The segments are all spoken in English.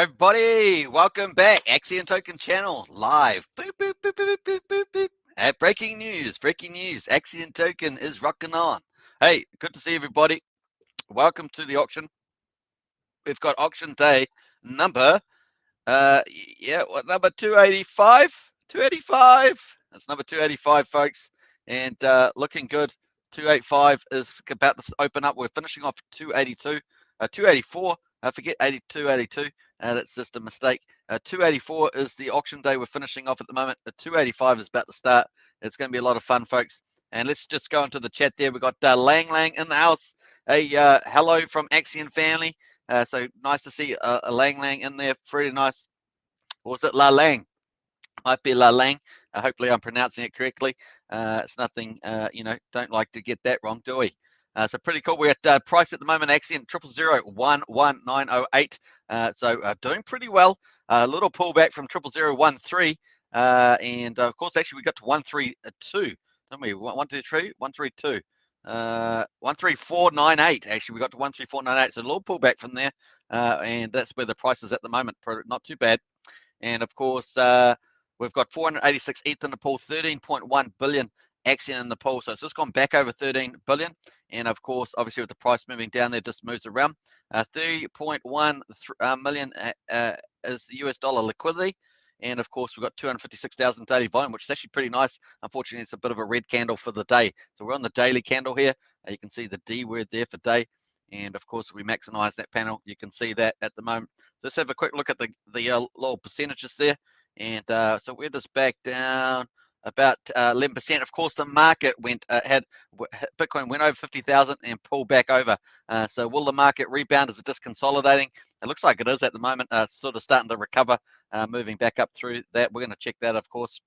Hi everybody, welcome back. Axion Token Channel live. Boop, boop, boop, boop, boop, boop, boop. Breaking news, Axion Token is rocking on. Hey, good to see everybody. Welcome to the auction. We've got auction day number, number 285? 285. That's number 285, folks. And looking good. 285 is about to open up. We're finishing off 282, 284. I forget 82, 82. That's just a mistake. 284 is the auction day we're finishing off at the moment. 285 is about to start. It's going to be a lot of fun, folks. And let's just go into the chat there. We've got Lang in the house. Hey, hello from Axion family. So nice to see a Lang in there. Pretty nice. Or was it La Lang? Might be La Lang. Hopefully I'm pronouncing it correctly. It's nothing, don't like to get that wrong, do we? So pretty cool. We're at price at the moment, Axion 000110908. So doing pretty well. A little pullback from 00013. And of course, actually, we got to 132. Don't we? 123, 132. 13498. Actually, we got to 13498. So a little pullback from there. And that's where the price is at the moment. Not too bad. And of course, we've got 486 ETH in the pool, 13.1 billion Axion in the pool. So it's just gone back over 13 billion. And of course, obviously with the price moving down there, just moves around. 3.1 million is the US dollar liquidity. And of course, we've got 256,000 daily volume, which is actually pretty nice. Unfortunately, it's a bit of a red candle for the day. So we're on the daily candle here. You can see the D word there for day. And of course, if we maximize that panel, you can see that at the moment. Let's have a quick look at the little percentages there. And so we're just back down about 11%. Of course, the market went Bitcoin went over 50,000 and pulled back over. So will the market rebound? Is it just consolidating? It looks like it is at the moment. Sort of starting to recover, moving back up through that. We're going to check that, of course.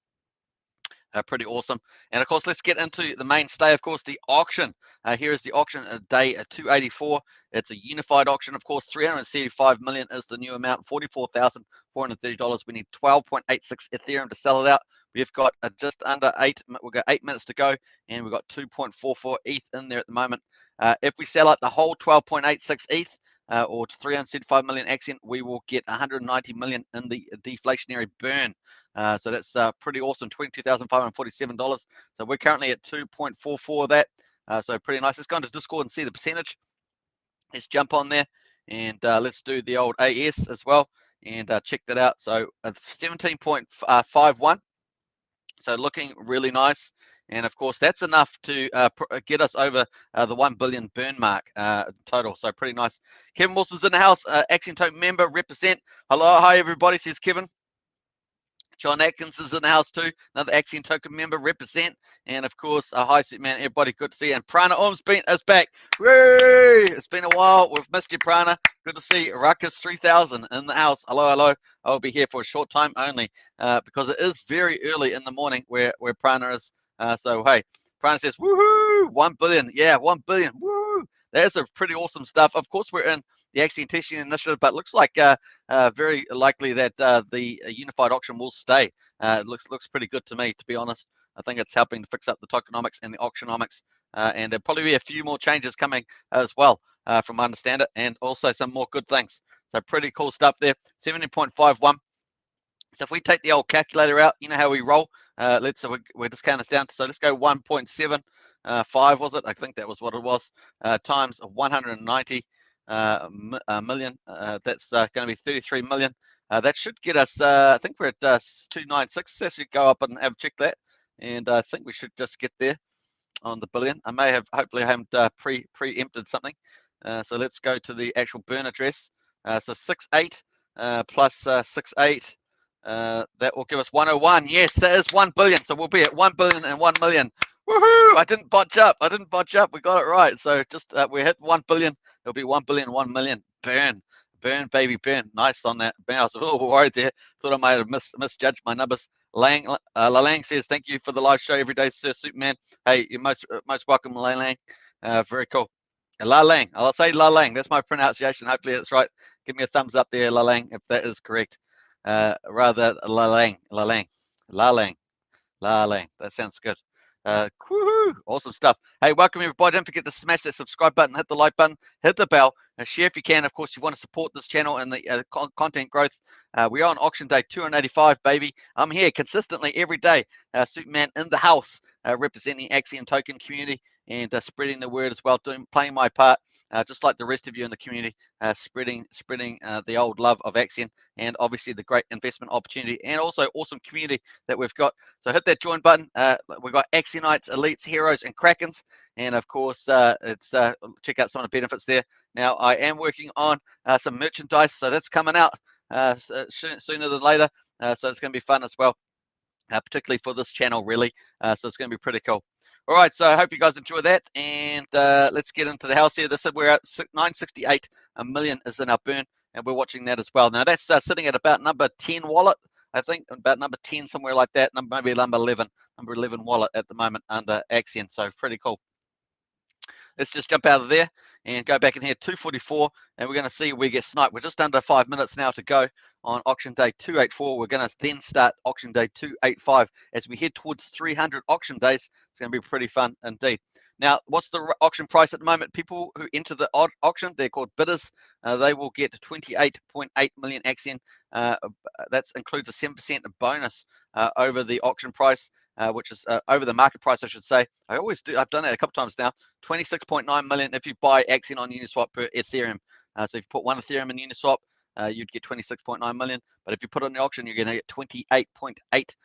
Pretty awesome. And of course, let's get into the mainstay, of course, the auction. Here is the auction day 284. It's a unified auction, of course. 375 million is the new amount, $44,430. We need 12.86 Ethereum to sell it out. We've got just under we've got 8 minutes to go, and we've got 2.44 ETH in there at the moment. If we sell out the whole 12.86 ETH, or 375 million Axion, we will get 190 million in the deflationary burn. So that's pretty awesome, $22,547. So we're currently at 2.44 of that. So pretty nice. Let's go into Discord and see the percentage. Let's jump on there and let's do the old AS as well and check that out. So 17.51. So looking really nice. And of course, that's enough to get us over the 1 billion burn mark total. So pretty nice. Kevin Wilson's in the house, Axion Token member, represent. Hello, hi everybody, says Kevin. John Atkins is in the house too, another Axion Token member, represent. And of course, hi man, everybody, good to see you. And Prana Orm's is back. Woo! It's been a while. We've missed you, Prana. Good to see you. Ruckus 3000 in the house. Hello, hello. I'll be here for a short time only because it is very early in the morning where Prana is. So hey, Prana says, woohoo, 1 billion. Yeah, 1 billion. Woo! That's a pretty awesome stuff. Of course, we're in the Axion Testing Initiative, but looks like very likely that the unified auction will stay. It looks pretty good to me, to be honest. I think it's helping to fix up the tokenomics and the auctionomics, and there'll probably be a few more changes coming as well, from what I understand it, and also some more good things. So pretty cool stuff there. 70.51. So if we take the old calculator out, you know how we roll. So we're just counting this down. So let's go 1.75 was it? I think that was what it was. Times 190 million. That's going to be 33 million. That should get us. I think we're at 296. So should go up and have check that. And I think we should just get there on the billion. I may have, hopefully I haven't preempted something. So let's go to the actual burn address. So 68 plus 68. That will give us 101. Yes, that is 1 billion. So we'll be at 1 billion and 1 million. Woohoo! I didn't botch up. We got it right. So just we hit 1 billion. It'll be 1 billion, 1 million. Burn, baby, burn. Nice on that. I was a little worried there. Thought I might have misjudged my numbers. Lang says, thank you for the live show every day, Sir Superman. Hey, you're most welcome, Lang. Very cool. La Lang. I'll say La Lang. That's my pronunciation. Hopefully that's right. Give me a thumbs up there, La Lang, if that is correct. Rather La Lang. That sounds good. Woohoo! Awesome stuff. Hey, welcome everybody. Don't forget to smash that subscribe button, hit the like button, hit the bell, and share if you can. Of course, you want to support this channel and the content growth. We are on auction day 285, baby. I'm here consistently every day. Superman in the house, representing Axion token community and spreading the word as well, playing my part, just like the rest of you in the community, spreading the old love of Axion and obviously the great investment opportunity and also awesome community that we've got. So hit that join button. We've got Axionites, Elites, Heroes, and Krakens. And of course, check out some of the benefits there. Now, I am working on some merchandise, so that's coming out sooner than later. So it's going to be fun as well, particularly for this channel, really. So it's going to be pretty cool. All right, so I hope you guys enjoy that. And let's get into the house here. We're at 968 million is in our burn, and we're watching that as well. Now, that's sitting at about number 10 wallet. I think about number 10, somewhere like that, maybe number 11 wallet at the moment under Axion. So pretty cool. Let's just jump out of there and go back in here, 244, and we're going to see we get sniped. We're just under 5 minutes now to go on auction day 284. We're going to then start auction day 285 as we head towards 300 auction days. It's going to be pretty fun indeed. Now, what's the auction price at the moment? People who enter the auction, they're called bidders. They will get 28.8 million Axion. That includes a 7% bonus over the auction price, which is over the market price, I should say. I've done that a couple times now. 26.9 million if you buy Axion on Uniswap per Ethereum. So if you put one Ethereum in Uniswap, you'd get 26.9 million. But if you put it on the auction, you're going to get 28.8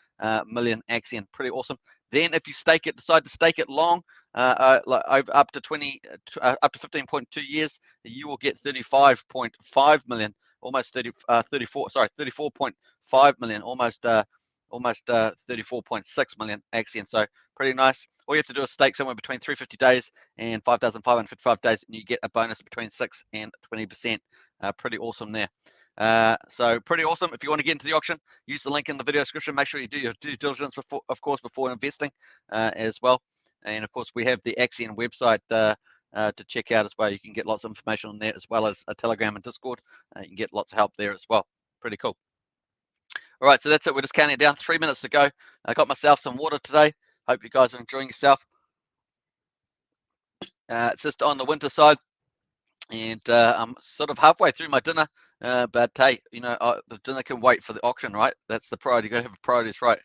million Axion. Pretty awesome. Then if you decide to stake it long, up to 15.2 years, you will get 35.5 million, almost 34.5 million, almost 34.6 million Axion. So pretty nice. All you have to do is stake somewhere between 350 days and 5,555 days, and you get a bonus between 6 and 20%. Pretty awesome there. So pretty awesome. If you want to get into the auction, use the link in the video description. Make sure you do your due diligence before investing as well. And of course, we have the Axion website to check out as well. You can get lots of information on there, as well as a Telegram and Discord. You can get lots of help there as well. Pretty cool. All right, so that's it. We're just counting down. 3 minutes to go. I got myself some water today. Hope you guys are enjoying yourself. It's just on the winter side, and I'm sort of halfway through my dinner. But hey, the dinner can wait for the auction, right? That's the priority. You got to have priorities, right?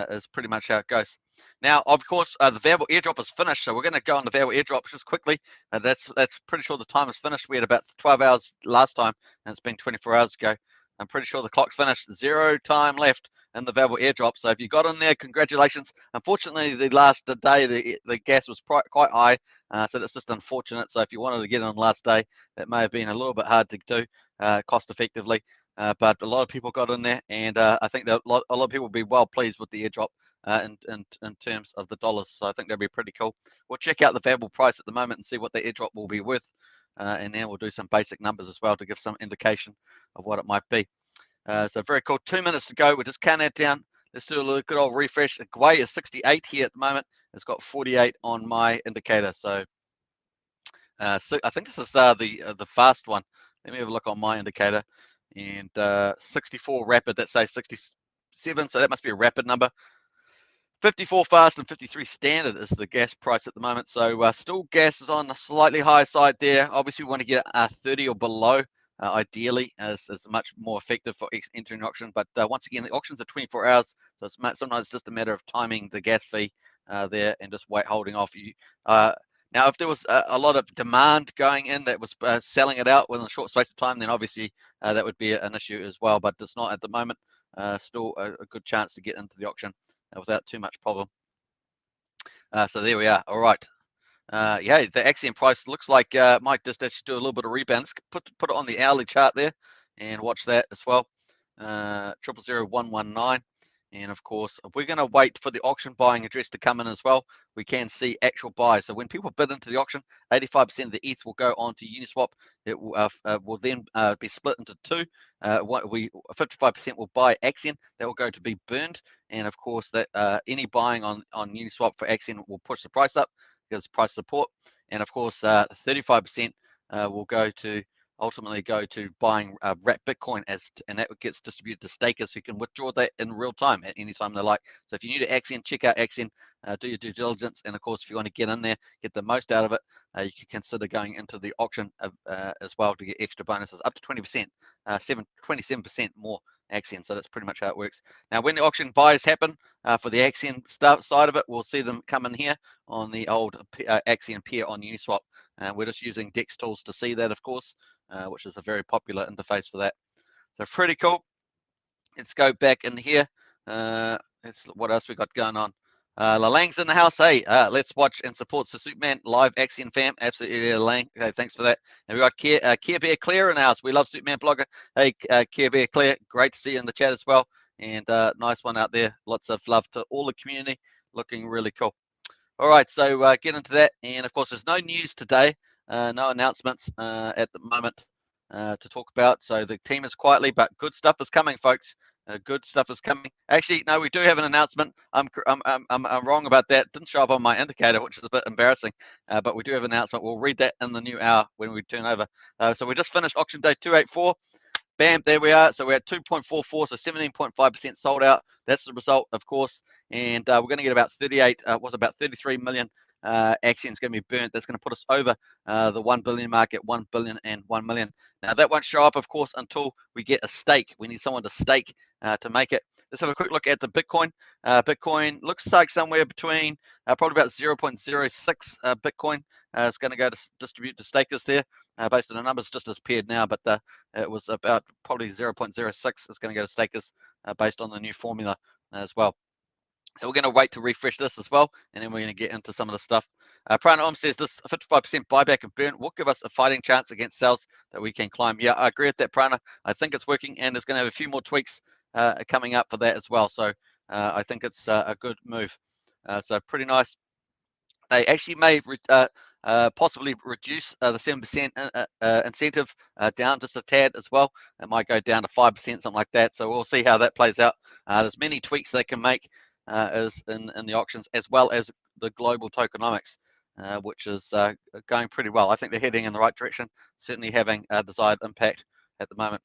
Is pretty much how it goes. Now, of course, the variable airdrop is finished, so we're going to go on the variable airdrop just quickly. That's pretty sure the time is finished. We had about 12 hours last time, and it's been 24 hours ago. I'm pretty sure the clock's finished. 0 time left in the variable airdrop. So if you got in there, congratulations. Unfortunately, the last day, the gas was quite high, so that's just unfortunate. So if you wanted to get on the last day, that may have been a little bit hard to do cost effectively. But a lot of people got in there, and I think that a lot of people will be well pleased with the airdrop in terms of the dollars. So I think that'll be pretty cool. We'll check out the variable price at the moment and see what the airdrop will be worth. And then we'll do some basic numbers as well to give some indication of what it might be. So very cool. 2 minutes to go. We're just counting it down. Let's do a little good old refresh. Gwei is 68 here at the moment. It's got 48 on my indicator. So I think this is the fast one. Let me have a look on my indicator. And 64 rapid. That says 67. So that must be a rapid number. 54 fast and 53 standard is the gas price at the moment. So still gas is on the slightly higher side there. Obviously, we want to get 30 or below, ideally, as much more effective for entering an auction. But once again, the auctions are 24 hours, so it's sometimes just a matter of timing the gas fee there and just holding off. Now, if there was a lot of demand going in that was selling it out within a short space of time, then obviously that would be an issue as well. But it's not at the moment. Still a good chance to get into the auction without too much problem. So there we are. All right. Yeah, the Axion price looks like might just actually do a little bit of rebound. Let's put it on the hourly chart there and watch that as well. 000119. And of course, we're going to wait for the auction buying address to come in as well. We can see actual buys. So when people bid into the auction, 85% of the ETH will go on to Uniswap. It will then be split into two. 55% will buy Axion. That will go to be burned. And of course, that any buying on Uniswap for Axion will push the price up because price support. And of course, 35% will go to ultimately go to buying wrapped Bitcoin and that gets distributed to stakers who can withdraw that in real time at any time they like. So if you're new to Axion, check out Axion, do your due diligence, and of course if you want to get in there, get the most out of it, you can consider going into the auction as well to get extra bonuses up to 20%, 27% more Axion. So that's pretty much how it works. Now when the auction buys happen for the Axion side of it, we'll see them come in here on the old Axion pair on Uniswap. We're just using DEX tools to see that, of course, which is a very popular interface for that. So pretty cool. Let's go back in here. What else we got going on? Lalang's in the house. Hey, let's watch and support the Superman live Axion fam. Absolutely, Lalang. Hey, thanks for that. And we got Care Bear Claire in the house. We love Superman blogger. Hey, Care Bear Claire, great to see you in the chat as well. And nice one out there. Lots of love to all the community. Looking really cool. All right, so get into that. And of course, there's no news today, no announcements at the moment to talk about. So the team is quietly, but good stuff is coming, folks. Good stuff is coming. Actually, no, we do have an announcement. I'm wrong about that. Didn't show up on my indicator, which is a bit embarrassing. But we do have an announcement. We'll read that in the new hour when we turn over. So we just finished auction day 284. Bam, there we are. So we're at 2.44, so 17.5% sold out. That's the result, of course. And we're going to get about 33 million Axions going to be burnt. That's going to put us over the 1 billion mark at 1 billion and 1 million. Now that won't show up, of course, until we get a stake. We need someone to stake to make it. Let's have a quick look at the Bitcoin. Bitcoin looks like somewhere between probably about 0.06 Bitcoin is going to go to distribute to stakers there. Based on the numbers just as paired now, but it was about probably 0.06 is going to go to stakers based on the new formula as well. So we're going to wait to refresh this as well, and then we're going to get into some of the stuff. Prana Om says this 55% buyback and burn will give us a fighting chance against sales that we can climb. Yeah, I agree with that, Prana. I think it's working, and there's going to have a few more tweaks coming up for that as well. So I think it's a good move. So pretty nice. They actually may possibly reduce the 7% incentive down just a tad as well. It might go down to 5%, something like that. So we'll see how that plays out. There's many tweaks they can make as in the auctions, as well as the global tokenomics, which is going pretty well. I think they're heading in the right direction, certainly having a desired impact at the moment.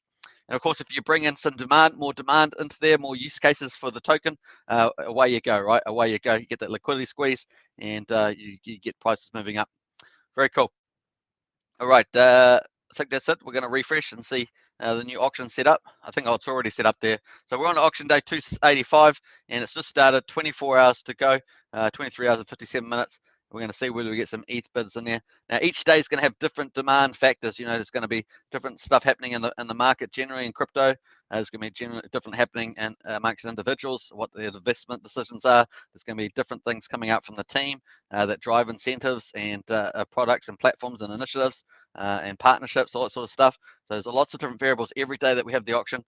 And of course, if you bring in some more demand into there, more use cases for the token, away you go, right? Away you go. You get that liquidity squeeze, and you get prices moving up. Very cool. All right, I think that's it. We're going to refresh and see the new auction set up. I think it's already set up there. So we're on auction day 285, and it's just started. 24 hours to go, 23 hours and 57 minutes. We're going to see whether we get some ETH bids in there. Now, each day is going to have different demand factors. You know, there's going to be different stuff happening in the market generally in crypto. There's going to be generally different happening amongst individuals, what their investment decisions are. There's going to be different things coming out from the team that drive incentives and products and platforms and initiatives and partnerships, all that sort of stuff. So there's lots of different variables every day that we have the auction.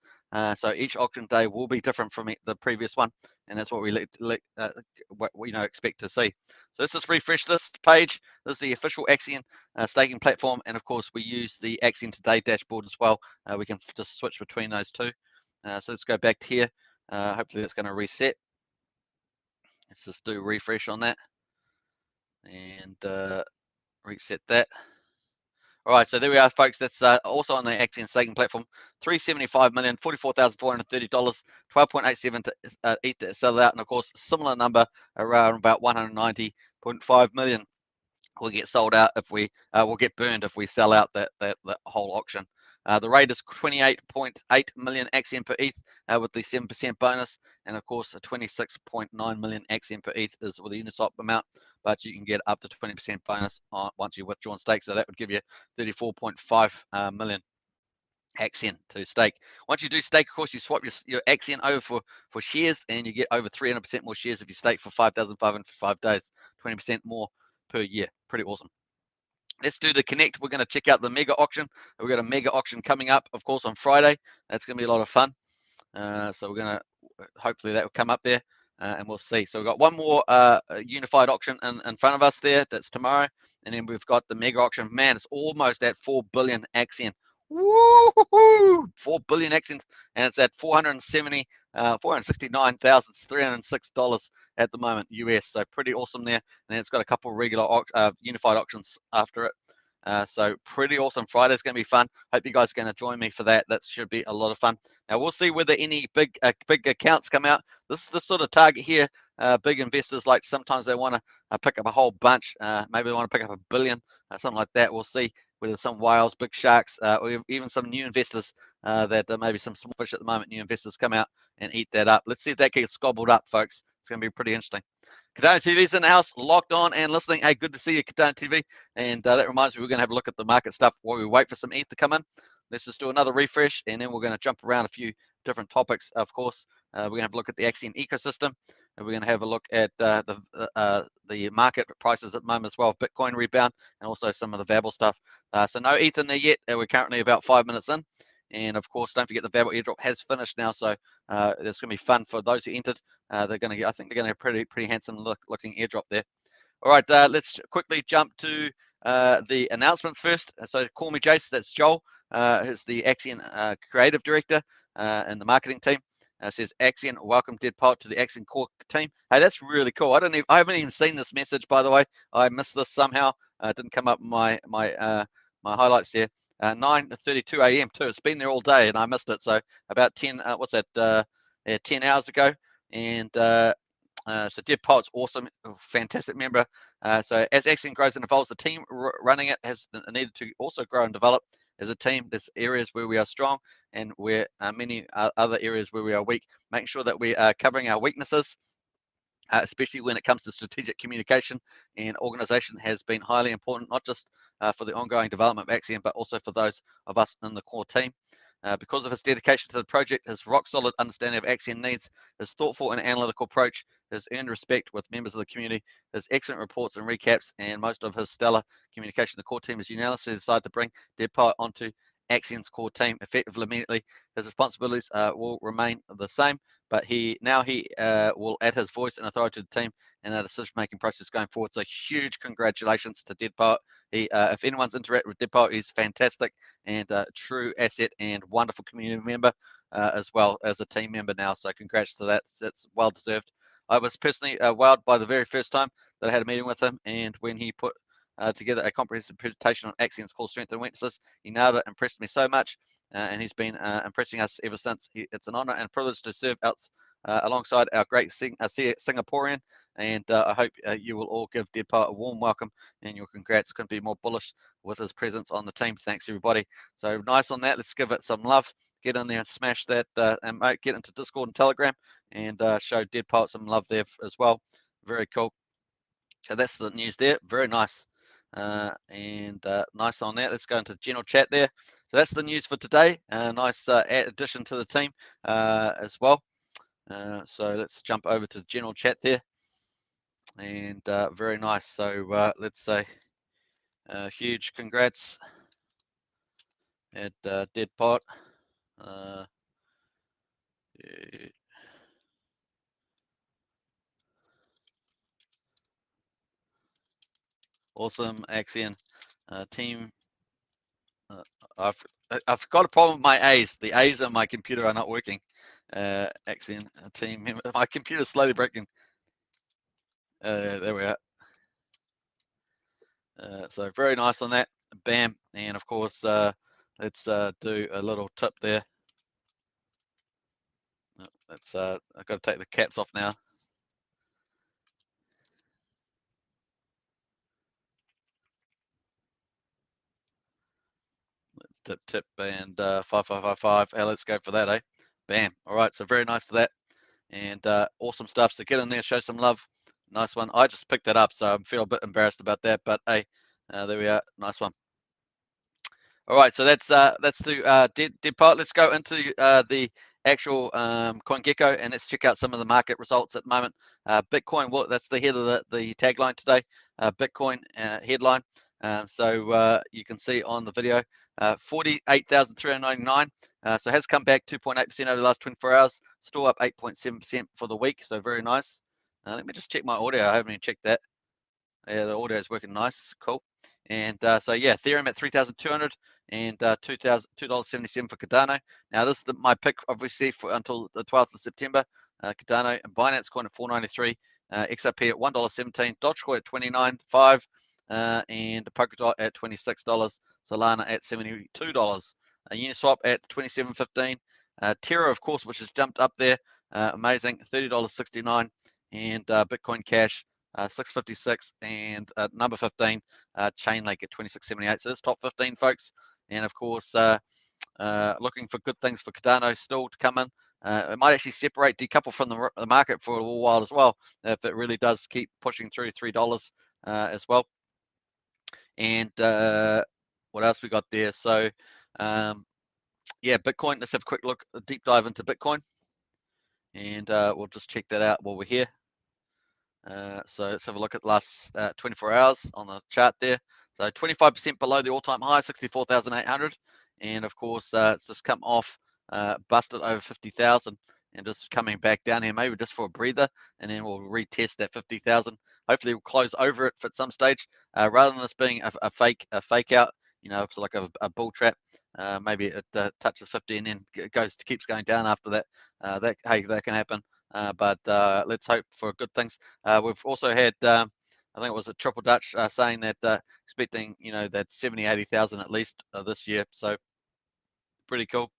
So each auction day will be different from the previous one, and that's what we expect to see. So let's just refresh this page. This is the official Axion staking platform, and of course we use the Axion Today dashboard as well. We can just switch between those two. So let's go back to here. Hopefully that's going to reset. Let's just do a refresh on that and reset that. All right, so there we are, folks. That's also on the Axion staking platform. 375 million, $44,430, 12.87 to ETH to sell out, and of course, similar number around about 190.5 million will get sold out if we will get burned if we sell out that whole auction. The rate is 28.8 million Axion per ETH with the 7% bonus, and of course, 26.9 million Axion per ETH is with the Uniswap amount, but you can get up to 20% bonus once you withdraw and stake. So that would give you 34.5 million Axion to stake. Once you do stake, of course, you swap your Axion over for shares, and you get over 300% more shares if you stake for 5,505 days, 20% more per year. Pretty awesome. Let's do the connect. We're going to check out the mega auction. We've got a mega auction coming up, of course, on Friday. That's going to be a lot of fun. So we're going to, hopefully that will come up there and we'll see. So we've got one more unified auction in front of us there. That's tomorrow. And then we've got the mega auction. Man, it's almost at 4 billion Axion. Woo-hoo-hoo! 4 billion Axions, and it's at $469,306 at the moment US. So pretty awesome there. And then it's got a couple of regular unified auctions after it. So pretty awesome. Friday's going to be fun. Hope you guys are going to join me for that. That should be a lot of fun. Now we'll see whether any big accounts come out. This is the sort of target here. Big investors, like, sometimes they want to pick up a whole bunch. Maybe they want to pick up $1 billion, something like that. We'll see whether some whales, big sharks, or even some new investors that maybe some small fish at the moment, new investors come out and eat that up. Let's see if that gets gobbled up, folks. It's going to be pretty interesting. Cardano TV's in the house, locked on and listening. Hey, good to see you, Cardano TV. And that reminds me, we're going to have a look at the market stuff while we wait for some ETH to come in. Let's just do another refresh, and then we're going to jump around a few different topics. Of course, we're going to have a look at the AXION ecosystem, and we're going to have a look at the market prices at the moment as well, Bitcoin rebound, and also some of the Babel stuff. So no ETH in there yet. We're currently about 5 minutes in. And of course, don't forget the Babel airdrop has finished now, so it's going to be fun for those who entered. They're going to get, I think they're going to have a pretty handsome looking airdrop there. All right, let's quickly jump to the announcements first. So call me Jace. That's Joel, who's the AXION creative director in the marketing team. Says AXION, welcome Dead Poet to the AXION core team. Hey, that's really cool. I haven't even seen this message, by the way. I missed this somehow. It didn't come up in my highlights there. 9:32 a.m. too. It's been there all day, and I missed it. So about 10 10 hours ago. And so Dead Poet's awesome, fantastic member. So as AXION grows and evolves, the team running it has needed to also grow and develop as a team. There's areas where we are strong, and where many other areas where we are weak. Making sure that we are covering our weaknesses, especially when it comes to strategic communication and organization, has been highly important, not just for the ongoing development of AXION, but also for those of us in the core team. Because of his dedication to the project, his rock-solid understanding of AXION needs, his thoughtful and analytical approach, his earned respect with members of the community, his excellent reports and recaps, and most of his stellar communication, the core team has unanimously decided to bring Dead Poet onto AXION's core team effectively immediately. His responsibilities will remain the same, but he will add his voice and authority to the team and our decision-making process going forward. So huge congratulations to Dead Poet. If anyone's interacted with Dead Poet, he's fantastic and a true asset and wonderful community member, as well as a team member now. So congrats to that. That's well deserved. I was personally wowed by the very first time that I had a meeting with him, and when he put together a comprehensive presentation on AXION's core strengths and weaknesses. He nailed it, impressed me so much, and he's been impressing us ever since. It's an honor and a privilege to serve alongside our great Singaporean, and I hope you will all give Dead Poet a warm welcome, and your congrats. Couldn't be more bullish with his presence on the team. Thanks, everybody. So nice on that. Let's give it some love. Get in there and smash that, and get into Discord and Telegram, and show Dead Poet some love there as well. Very cool. So that's the news there. Very nice. Nice on that. Let's go into the general chat there. So that's the news for today. Nice addition to the team as well. So let's jump over to the general chat there. And very nice. So let's say huge congrats at Dead Pot. Awesome AXION team. I've got a problem with my A's. The A's on my computer are not working. AXION team member. My computer's slowly breaking. There we are. So very nice on that. Bam. And of course, let's do a little tip there. Let's I've got to take the caps off now. Let's tip and 5555. Hey, let's go for that, eh? Bam. All right. So very nice for that. And awesome stuff. So get in there, show some love. Nice one. I just picked that up, so I feel a bit embarrassed about that, but hey, there we are. Nice one. All right, so that's the Dead Pot. Let's go into the actual CoinGecko, and let's check out some of the market results at the moment. Bitcoin, well, that's the head of the tagline today. Bitcoin headline. So you can see on the video, 48,399. So has come back 2.8% over the last 24 hours. Still up 8.7% for the week. So very nice. Let me just check my audio. I haven't even checked that. Yeah, the audio is working nice. Cool. And so yeah, Ethereum at 3,200 and $2.77 for Cardano. Now this is my pick, obviously, for until the 12th of September. Cardano and Binance Coin at 493, XRP at $1.17, Dogecoin at 29.5, and Polkadot at $26, Solana at $72, Uniswap at $27.15, Terra, of course, which has jumped up there, amazing, $30.69, and Bitcoin Cash $6.56, and number 15, Chainlink at $26.78. So this top 15, folks, and of course, looking for good things for Cardano still to come in. It might actually separate, decouple from the market for a little while as well, if it really does keep pushing through $3 as well. And what else we got there? So yeah, Bitcoin. Let's have a quick look, a deep dive into Bitcoin, and we'll just check that out while we're here. So let's have a look at the last 24 hours on the chart there. So 25% below the all-time high, 64,800, and of course it's just come off, busted over 50,000, and just coming back down here, maybe just for a breather, and then we'll retest that 50,000. Hopefully we'll close over it at some stage, rather than this being a fake out. You know, it's like a bull trap. Maybe it touches 50 and then keeps going down after that. That can happen. But let's hope for good things. We've also had, I think it was a Triple Dutch saying that expecting, you know, that 70,000-80,000 at least this year. So pretty cool.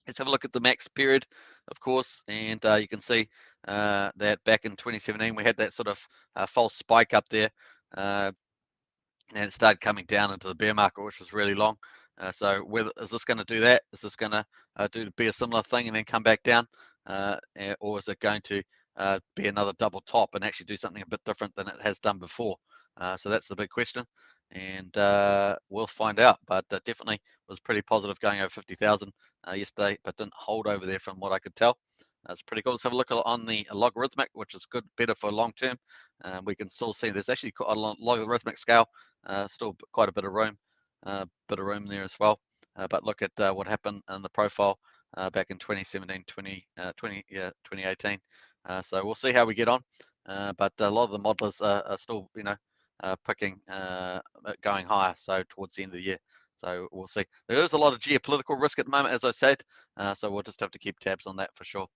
Let's have a look at the max period, of course, and you can see that back in 2017 we had that sort of false spike up there, and it started coming down into the bear market, which was really long. So is this going to do that? Is this going to be a similar thing and then come back down, or is it going to be another double top and actually do something a bit different than it has done before? So that's the big question, and we'll find out. But definitely was pretty positive going over 50,000 yesterday, but didn't hold over there from what I could tell. That's pretty cool. Let's have a look on the logarithmic, which is good, better for long term. We can still see there's actually quite a logarithmic scale, still quite a bit of room there as well. But look at what happened in the profile back in 2017, 2018. So we'll see how we get on. But a lot of the modelers are still, you know, picking going higher, so towards the end of the year. So we'll see. There is a lot of geopolitical risk at the moment, as I said, so we'll just have to keep tabs on that for sure.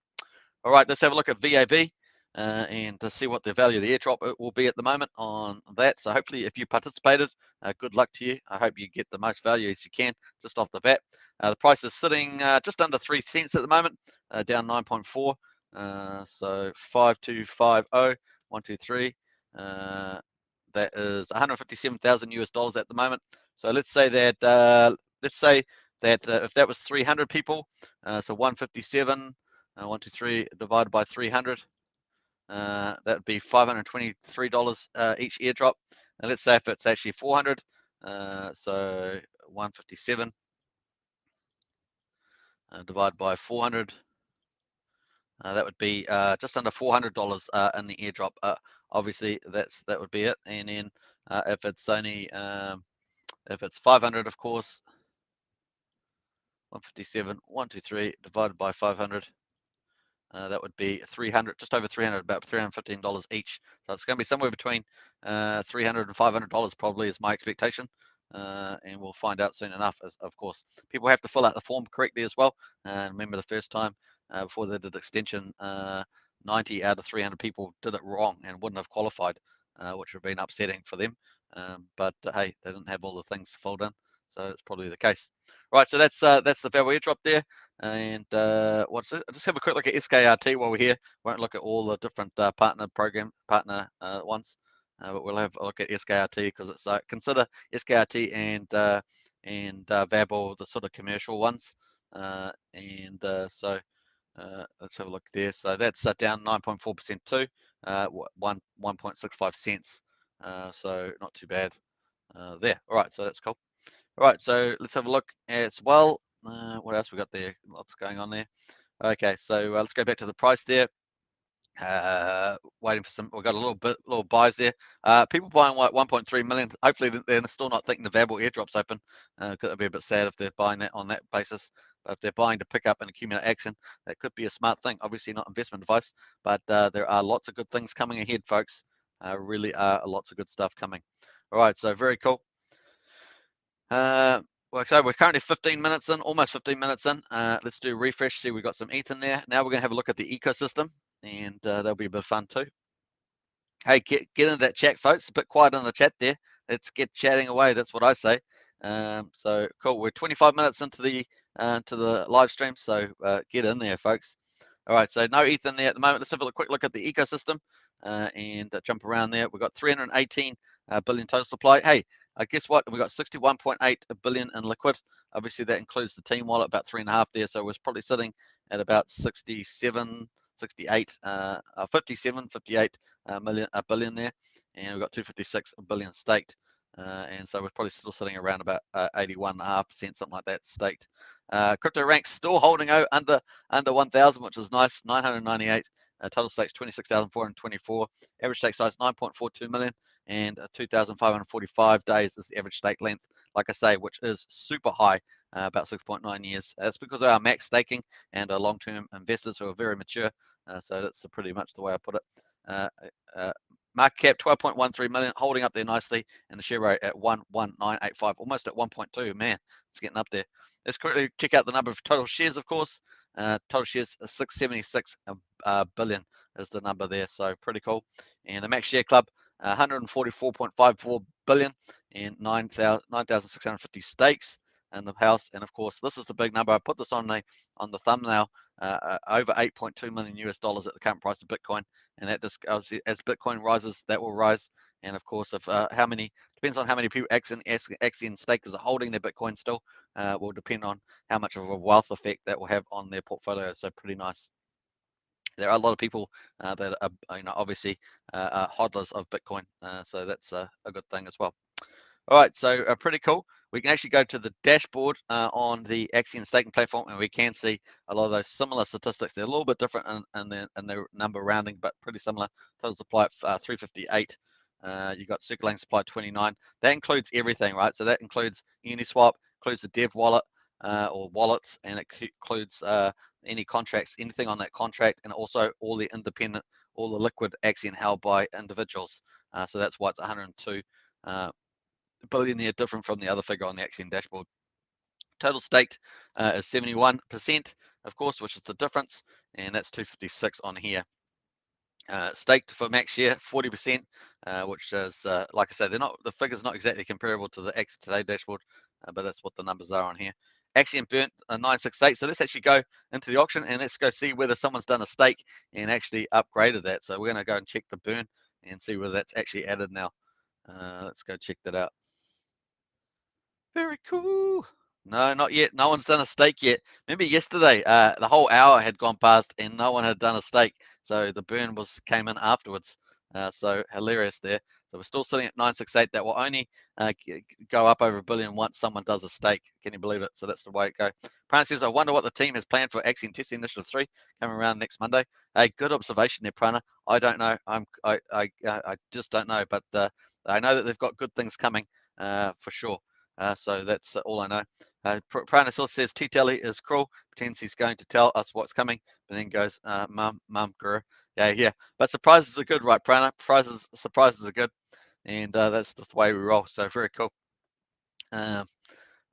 All right, let's have a look at VAB and to see what the value of the airdrop will be at the moment on that. So hopefully if you participated, good luck to you. I hope you get the most value as you can just off the bat. The price is sitting just under 3 cents at the moment, down 9.4. So 5250, 123. That is 157,000 US dollars at the moment. So let's say that if that was 300 people, so 157, 123 divided by 300, that would be $523 each airdrop. And let's say if it's actually 400, so 157 divided by 400, that would be just under $400 in the airdrop. Obviously, that would be it. And then if it's only if it's 500, of course, 157, 123 divided by 500. That would be 300, just over 300, about $315 each. So it's going to be somewhere between $300 and $500 probably is my expectation. And we'll find out soon enough. Of course, people have to fill out the form correctly as well. And remember the first time before they did extension, 90 out of 300 people did it wrong and wouldn't have qualified, which would have been upsetting for them. But hey, they didn't have all the things filled in, so that's probably the case. Right, so that's the value airdrop there. And what's it? Just have a quick look at SKRT while we're here. Won't look at all the different partner ones, but we'll have a look at SKRT because it's consider SKRT and Vabel the sort of commercial ones. So let's have a look there. So that's down 9.4% too, 1.65 cents. So not too bad there. All right, so that's cool. All right, so let's have a look as well. What else we got there? Lots going on there. Okay, so let's go back to the price there. Waiting for some. We've got a little buys there. People buying like 1.3 million. Hopefully they're still not thinking the Vabel airdrop's open. Because it'd be a bit sad if they're buying that on that basis. But if they're buying to pick up and accumulate action, that could be a smart thing. Obviously not investment advice, but there are lots of good things coming ahead, folks. Really are lots of good stuff coming. All right, so very cool. So we're currently 15 minutes in, almost 15 minutes in. Let's do a refresh, see we've got some ETH in there. Now we're going to have a look at the ecosystem, and that'll be a bit of fun too. Hey, get into that chat, folks. A bit quiet in the chat there. let's get chatting away. That's what I say. So cool. We're 25 minutes into the live stream, so get in there, folks. All right, so no ETH in there at the moment. Let's have a quick look at the ecosystem and jump around there. We've got 318 billion total supply. Hey, guess what? We've got 61.8 billion in liquid. Obviously, that includes the team wallet, about 3.5 there. So it was probably sitting at about 67, 68, 57, 58 billion there. And we've got 256 billion staked. And so we're probably still sitting around about 81.5%, something like that, staked. Crypto ranks still holding out under 1,000, which is nice. 998. Total stakes 26,424. Average stake size 9.42 million, and 2,545 days is the average stake length. Like I say, which is super high, about 6.9 years. That's because of our max staking and our long-term investors who are very mature. So that's pretty much the way I put it. Market cap 12.13 million, holding up there nicely, and the share rate at 11985, almost at 1.2. Man, it's getting up there. Let's quickly check out the number of total shares, of course. Total shares 676 billion is the number there, so pretty cool. And the max share club 144.54 billion and 9,650 stakes in the house. And of course, this is the big number. I put this on the thumbnail. Over 8.2 million US dollars at the current price of Bitcoin, and that just as Bitcoin rises, that will rise. And of course, if how many depends on how many people Axion stakers are holding their Bitcoin still, will depend on how much of a wealth effect that will have on their portfolio. So pretty nice. There are a lot of people that are, obviously hodlers of Bitcoin, so that's a good thing as well. All right, so pretty cool. We can actually go to the dashboard on the Axion staking platform, and we can see a lot of those similar statistics. They're a little bit different in their number rounding, but pretty similar. Total supply at 358. You've got circulating supply 29. That includes everything, right? So that includes Uniswap, includes the dev wallet or wallets, and it includes any contracts, anything on that contract, and also all the independent, all the liquid Axion held by individuals. So that's why it's 102 billion there, different from the other figure on the Axion dashboard. Total staked is 71%, of course, which is the difference, and that's 256 on here. Staked for max share 40%, which is like I said, the figure's not exactly comparable to the Axion Today dashboard, but that's what the numbers are on here. Axion burnt 968. So let's actually go into the auction and let's go see whether someone's done a stake and actually upgraded that. So we're going to go and check the burn and see whether that's actually added now. Let's go check that out. Very cool. No, not yet. No one's done a stake yet. Remember yesterday, the whole hour had gone past and no one had done a stake. So the burn came in afterwards. So hilarious there. So we're still sitting at 968. That will only go up over $1 billion once someone does a stake. Can you believe it? So that's the way it goes. Prana says, I wonder what the team has planned for Axion Testing Initiative 3 coming around next Monday. Hey, good observation there, Prana. I don't know. I just don't know. But I know that they've got good things coming for sure. So that's all I know. Prana still says T-Telly is cruel, pretends he's going to tell us what's coming, but then goes, mum, guru. Yeah. But surprises are good, right, Prana? Surprises are good, and that's the way we roll. So very cool. All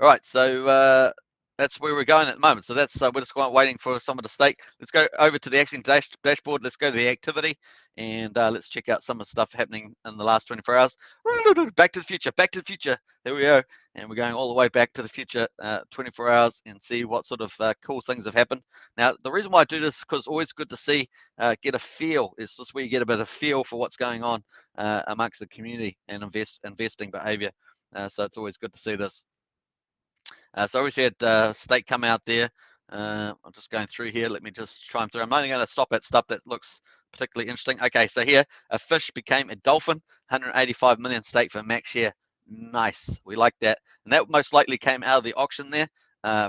right, so that's where we're going at the moment. So that's we're just waiting for someone to stake. Let's go over to the Axion dashboard. Let's go to the activity and let's check out some of the stuff happening in the last 24 hours. Back to the future. Back to the future. There we go. And we're going all the way back to the future, 24 hours, and see what sort of cool things have happened. Now, the reason why I do this is because it's always good to see, get a feel. It's just where you get a bit of feel for what's going on amongst the community and investing behavior. So it's always good to see this. So obviously had stake come out there. I'm just going through here. Let me just try and through. I'm only going to stop at stuff that looks particularly interesting. Okay, so here a fish became a dolphin. 185 million stake for max share. Nice, we like that. And that most likely came out of the auction there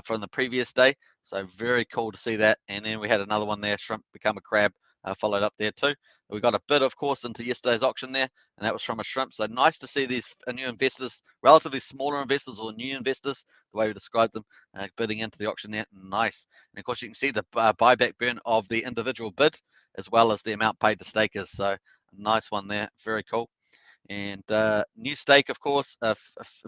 from the previous day. So very cool to see that. And then we had another one there, shrimp become a crab, followed up there too. We got a bid, of course, into yesterday's auction there, and that was from a shrimp. So nice to see these new investors, relatively smaller investors or new investors, the way we described them, bidding into the auction there. Nice. And of course, you can see the buyback burn of the individual bid, as well as the amount paid to stakers. So nice one there. Very cool. And new stake, of course, a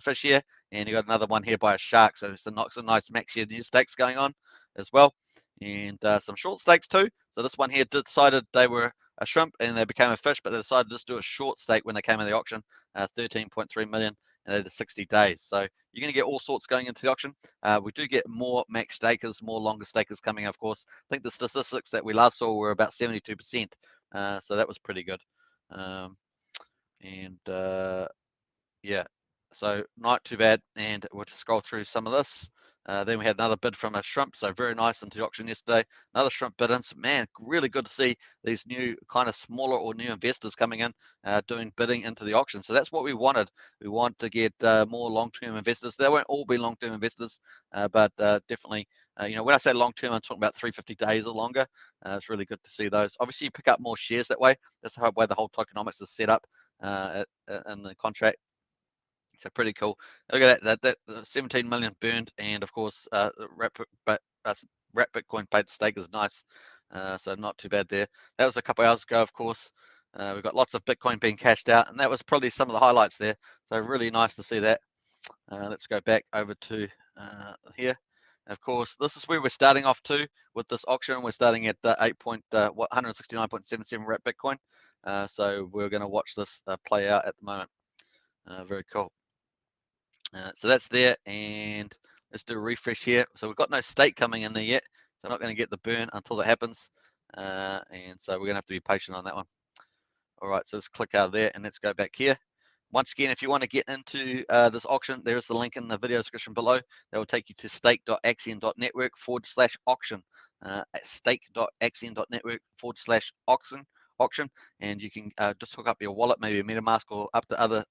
fish here, and you got another one here by a shark. So it's a nice max share new stakes going on as well, and some short stakes too. So this one here decided they were a shrimp and they became a fish, but they decided to just do a short stake when they came in the auction, 13.3 million, and they did 60 days. So you're going to get all sorts going into the auction. We do get more max stakers, more longer stakers coming, of course. I think the statistics that we last saw were about 72%, so that was pretty good. Yeah, so not too bad. And we'll just scroll through some of this. Then we had another bid from a shrimp, so very nice into the auction yesterday. Another shrimp bid in. So man, really good to see these new kind of smaller or new investors coming in, doing bidding into the auction. So that's what we wanted. We want to get more long-term investors. They won't all be long-term investors, but definitely, when I say long-term, I'm talking about 350 days or longer. It's really good to see those. Obviously, you pick up more shares that way. That's the way the whole tokenomics is set up in the contract. So pretty cool. Look at that 17 million burned, and of course, Wrap Bitcoin paid to stake is nice. So not too bad there. That was a couple hours ago, of course. We've got lots of Bitcoin being cashed out, and that was probably some of the highlights there. So really nice to see that. Let's go back over to here. And of course, this is where we're starting off to with this auction. We're starting at 169.77 Wrap Bitcoin. So we're going to watch this play out at the moment. Very cool. So that's there, and let's do a refresh here. So we've got no stake coming in there yet, so I'm not going to get the burn until that happens, and so we're going to have to be patient on that one. All right, so let's click out of there, and let's go back here. Once again, if you want to get into this auction, there is the link in the video description below. That will take you to stake.axion.network/auction. Stake.axion.network/auction, and you can just hook up your wallet, maybe a MetaMask or up to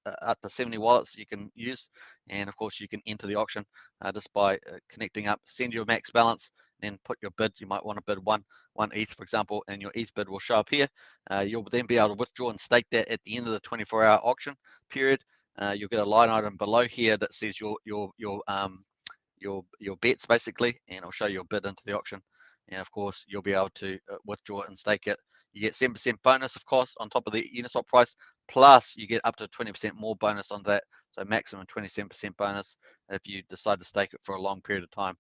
70 wallets you can use, and of course you can enter the auction just by connecting up. Send your max balance, then put your bid. You might want to bid one ETH, for example, and your ETH bid will show up here. You'll then be able to withdraw and stake that at the end of the 24-hour auction period. You'll get a line item below here that says your bets basically, and it'll show your bid into the auction. And of course, you'll be able to withdraw it and stake it. You get 7% bonus, of course, on top of the Uniswap price, plus you get up to 20% more bonus on that. So maximum 27% bonus if you decide to stake it for a long period of time.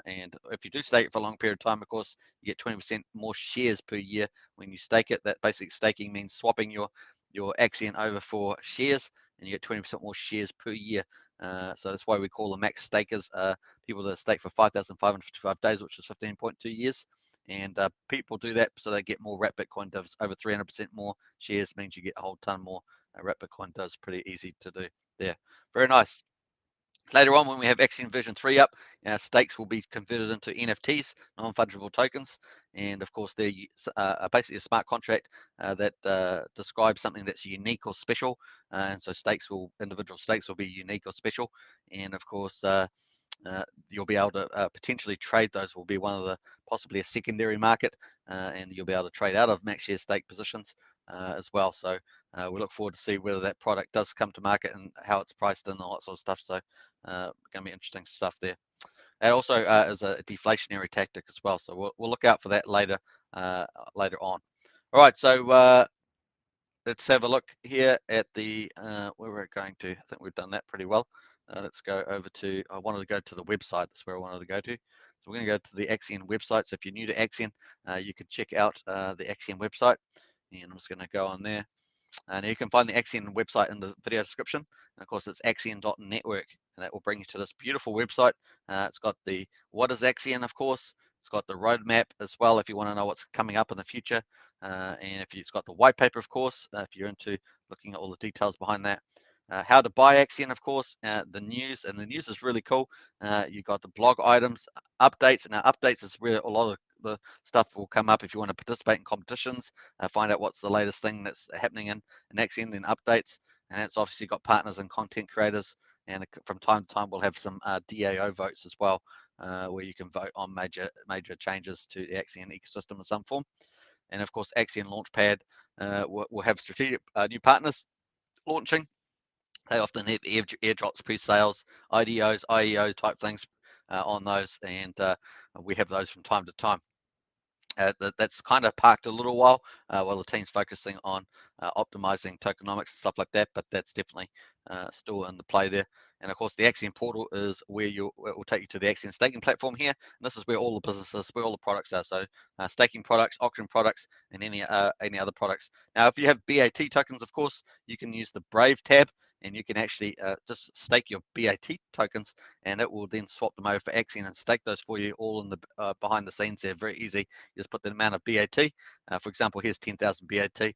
And if you do stake it for a long period of time, of course, you get 20% more shares per year when you stake it. That basic staking means swapping your Axion over for shares, and you get 20% more shares per year. So that's why we call them max stakers, people that stake for 5,555 days, which is 15.2 years. And people do that so they get more Wrap Bitcoin. Does over 300% more shares, means you get a whole ton more Wrap Bitcoin. Does pretty easy to do there. Very nice. Later on, when we have Axion version 3 up, stakes will be converted into NFTs, non-fungible tokens, and of course they're basically a smart contract that describes something that's unique or special, and so individual stakes will be unique or special, and of course you'll be able to potentially trade those. Will be one of the possibly a secondary market, and you'll be able to trade out of max share stake positions as well. So we look forward to see whether that product does come to market and how it's priced and all that sort of stuff. So going to be interesting stuff there. It also is a deflationary tactic as well. So we'll look out for that later on. All right, so let's have a look here at the where we're going to. I think we've done that pretty well. Let's go over to, I wanted to go to the website. That's where I wanted to go to. So we're going to go to the Axion website. So if you're new to Axion, you can check out the Axion website. And I'm just going to go on there. And you can find the Axion website in the video description. And of course, it's axion.network. And that will bring you to this beautiful website. It's got the what is Axion, of course. It's got the roadmap as well if you want to know what's coming up in the future. And it's got the white paper, of course, if you're into looking at all the details behind that. How to buy Axion, of course, the news, and the news is really cool. You've got the blog items, updates. Now, updates is where a lot of the stuff will come up if you want to participate in competitions, find out what's the latest thing that's happening in Axion, then updates. And it's obviously got partners and content creators. And from time to time, we'll have some DAO votes as well, where you can vote on major changes to the Axion ecosystem in some form. And of course, Axion Launchpad will have strategic new partners launching. They often have airdrops, pre-sales, IDOs, IEO type things on those, and we have those from time to time. That's kind of parked a little while the team's focusing on optimizing tokenomics and stuff like that, but that's definitely still in the play there. And of course, the Axion portal is where it will take you to the Axion staking platform here. And this is where all the businesses, where all the products are. So staking products, auction products, and any other products. Now, if you have BAT tokens, of course, you can use the Brave tab, and you can actually just stake your BAT tokens, and it will then swap them over for Axion and stake those for you all in the behind the scenes there. Very easy. You just put the amount of BAT. For example, here's 10,000 BAT,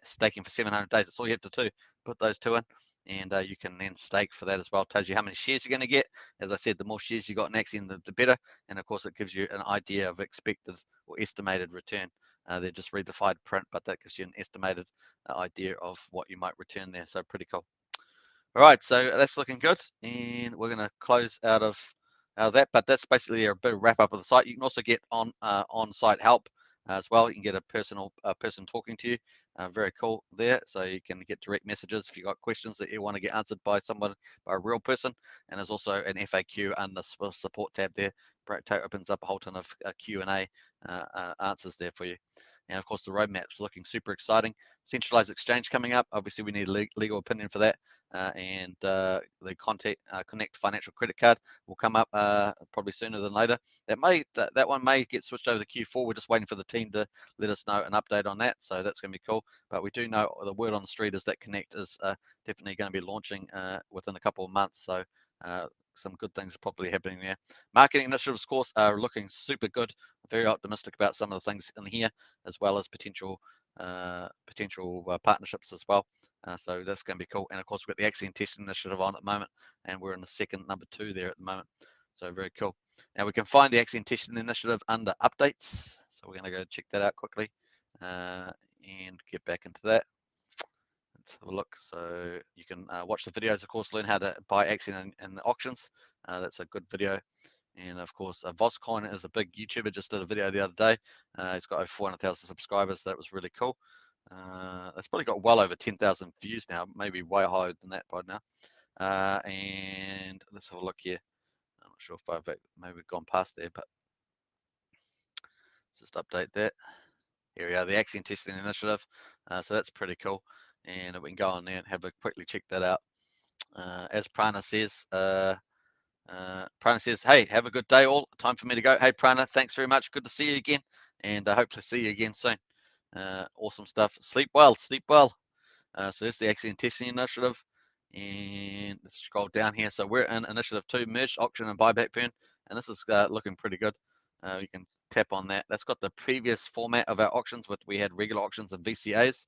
staking for 700 days. That's all you have to do. Put those two in, and you can then stake for that as well. It tells you how many shares you're going to get. As I said, the more shares you got in Axion, the better. And of course, it gives you an idea of expected or estimated return. They're just redefined print, but that gives you an estimated idea of what you might return there. So pretty cool. All right, so that's looking good, and we're going to close out of that. But that's basically a bit of wrap up of the site. You can also get on-site help as well. You can get a person talking to you. Very cool there. So you can get direct messages if you've got questions that you want to get answered by someone, by a real person. And there's also an FAQ and the support tab there. Opens up a whole ton of Q&A answers there for you. And of course, the roadmap's looking super exciting. Centralized exchange coming up. Obviously, we need legal opinion for that. And the Connect financial credit card will come up probably sooner than later. That one may get switched over to Q4. We're just waiting for the team to let us know an update on that. So that's going to be cool. But we do know the word on the street is that Connect is definitely going to be launching within a couple of months. So some good things are probably happening there. Marketing initiatives, of course, are looking super good. Very optimistic about some of the things in here, as well as potential partnerships as well. So that's going to be cool. And of course, we've got the Axion testing initiative on at the moment, and we're in the second number 2 there at the moment. So very cool. Now we can find the Axion testing initiative under updates. So we're going to go check that out quickly and get back into that. Let's have a look. So you can watch the videos, of course, learn how to buy Axion in auctions. That's a good video. And of course, Voscoin is a big YouTuber, just did a video the other day. He's got over 400,000 subscribers. So that was really cool. It's probably got well over 10,000 views now, maybe way higher than that by now. And let's have a look here. I'm not sure if I've maybe gone past there, but let's just update that. Here we are, the Axion testing initiative. So that's pretty cool. And we can go on there and have a quickly check that out. As Prana says, hey, have a good day all. Time for me to go. Hey, Prana, thanks very much. Good to see you again. And I hope to see you again soon. Awesome stuff. Sleep well. Sleep well. So that's the Axion testing initiative. And let's scroll down here. So we're in initiative 2, merged auction and buyback burn. And this is looking pretty good. You can tap on that. That's got the previous format of our auctions. We had regular auctions and VCAs.